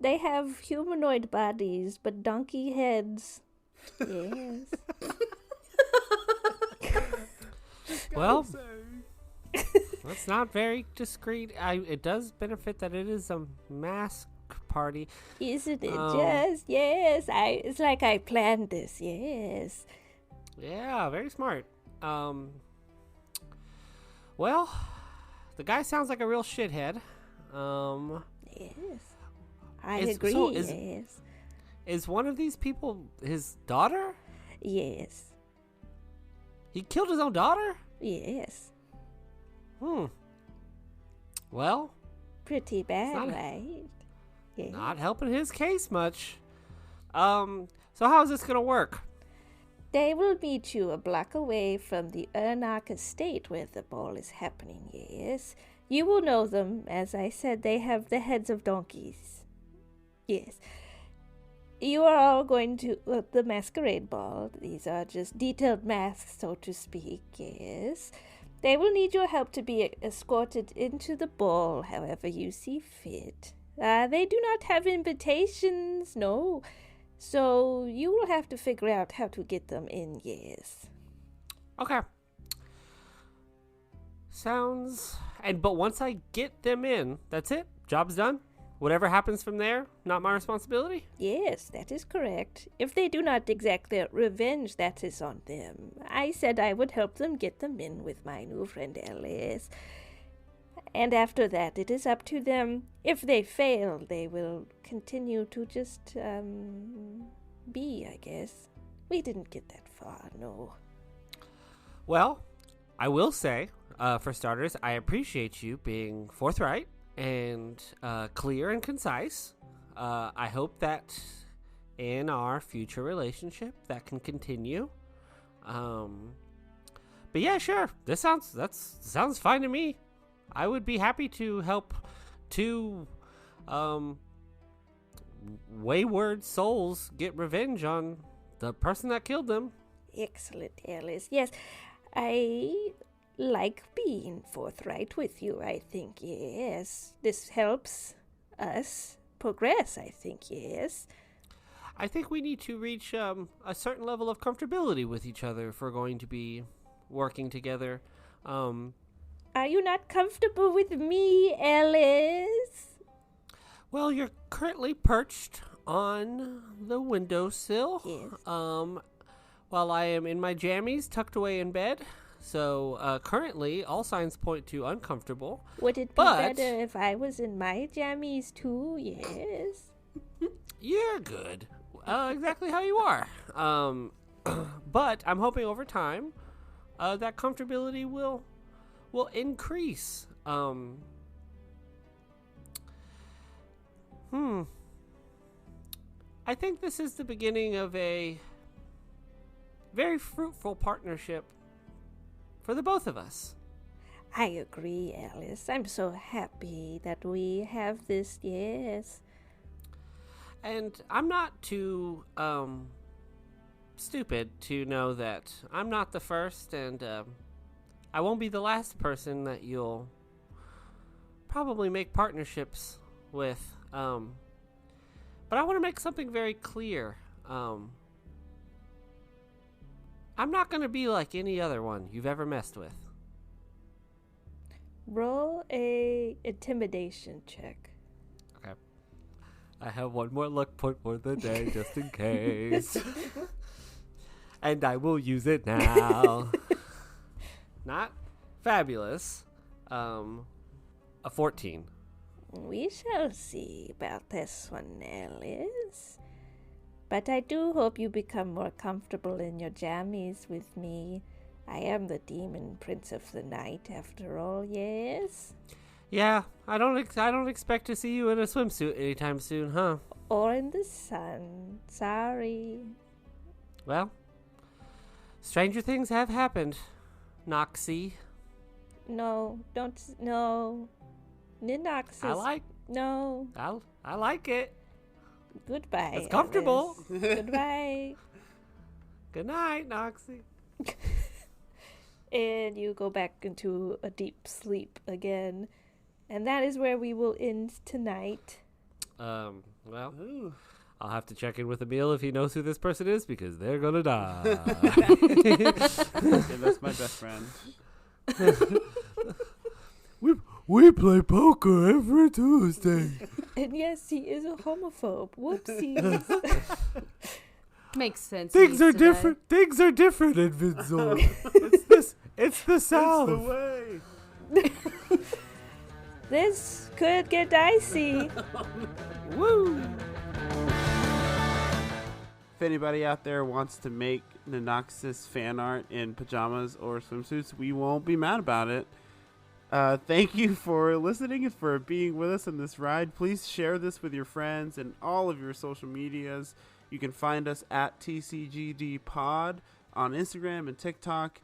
S3: they have humanoid bodies, but donkey heads. Yes.
S4: Well, that's not very discreet. It does benefit that it is a mask party.
S3: Isn't it just? Yes. It's like I planned this. Yes.
S4: Yeah, very smart. Well, the guy sounds like a real shithead.
S3: Yes. I agree.
S4: So
S3: yes.
S4: Is one of these people his daughter?
S3: Yes.
S4: He killed his own daughter?
S3: Yes.
S4: Well,
S3: pretty bad, right? Yeah.
S4: Not helping his case much. So how's this gonna work?
S3: They will meet you a block away from the Ernach estate where the ball is happening, yes. You will know them. As I said, they have the heads of donkeys. Yes. You are all going to the masquerade ball. These are just detailed masks, so to speak, yes. They will need your help to be escorted into the ball however you see fit. They do not have invitations, no. So you will have to figure out how to get them in, yes.
S4: Okay. But once I get them in, that's it? job's done. Whatever happens from there, not my responsibility.
S3: Yes, that is correct. If they do not exact their revenge, that is on them. I said I would help them get them in with my new friend Ellis. And after that, it is up to them. If they fail, they will continue to just, be, I guess. We didn't get that far, no.
S4: Well, I will say, for starters, I appreciate you being forthright and clear and concise. I hope that in our future relationship that can continue. But yeah, sure. Sounds fine to me. I would be happy to help two wayward souls get revenge on the person that killed them.
S3: Excellent, Ellis. Yes, I like being forthright with you, I think, yes. This helps us progress, I think, yes.
S4: I think we need to reach a certain level of comfortability with each other if we're going to be working together.
S3: Are you not comfortable with me, Ellis?
S4: Well, you're currently perched on the windowsill.
S3: Yes.
S4: While I am in my jammies tucked away in bed. So currently, all signs point to uncomfortable.
S3: Would it be better if I was in my jammies too? Yes.
S4: You're good. Exactly how you are. But I'm hoping over time that comfortability will increase. I think this is the beginning of a very fruitful partnership for the both of us.
S3: I agree, Alice. I'm so happy that we have this, yes.
S4: And I'm not too stupid to know that I'm not the first, and I won't be the last person that you'll probably make partnerships with. But I want to make something very clear. I'm not going to be like any other one you've ever messed with.
S3: Roll a intimidation check.
S4: Okay. I have one more luck point for the day, just in case. And I will use it now. Not fabulous. A 14.
S3: We shall see about this one, Ellis. But I do hope you become more comfortable in your jammies with me. I am the demon prince of the night, after all, yes?
S4: Yeah, I don't expect to see you in a swimsuit anytime soon, huh?
S3: Or in the sun. Sorry.
S4: Well, stranger things have happened, Noxie.
S3: No, don't. No. Ninoxious. No.
S4: I like it.
S3: Goodbye.
S4: It's comfortable.
S3: Goodbye.
S4: Good night, Noxie.
S3: And you go back into a deep sleep again. And that is where we will end tonight.
S4: Well, I'll have to check in with Emil if he knows who this person is, because they're gonna die.
S2: Yeah, that's my best friend.
S4: We play poker every Tuesday.
S3: And yes, he is a homophobe. Whoopsies.
S1: Makes sense.
S4: Things are different. Things are different in Vinzor. It's the South.
S2: It's the way.
S3: This could get dicey.
S4: Woo!
S2: If anybody out there wants to make Ninoxious fan art in pajamas or swimsuits, we won't be mad about it. Thank you for listening and for being with us on this ride. Please share this with your friends and all of your social medias. You can find us at TCGD on Instagram and TikTok.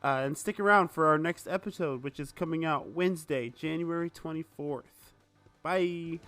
S2: And stick around for our next episode, which is coming out Wednesday, January 24th. Bye.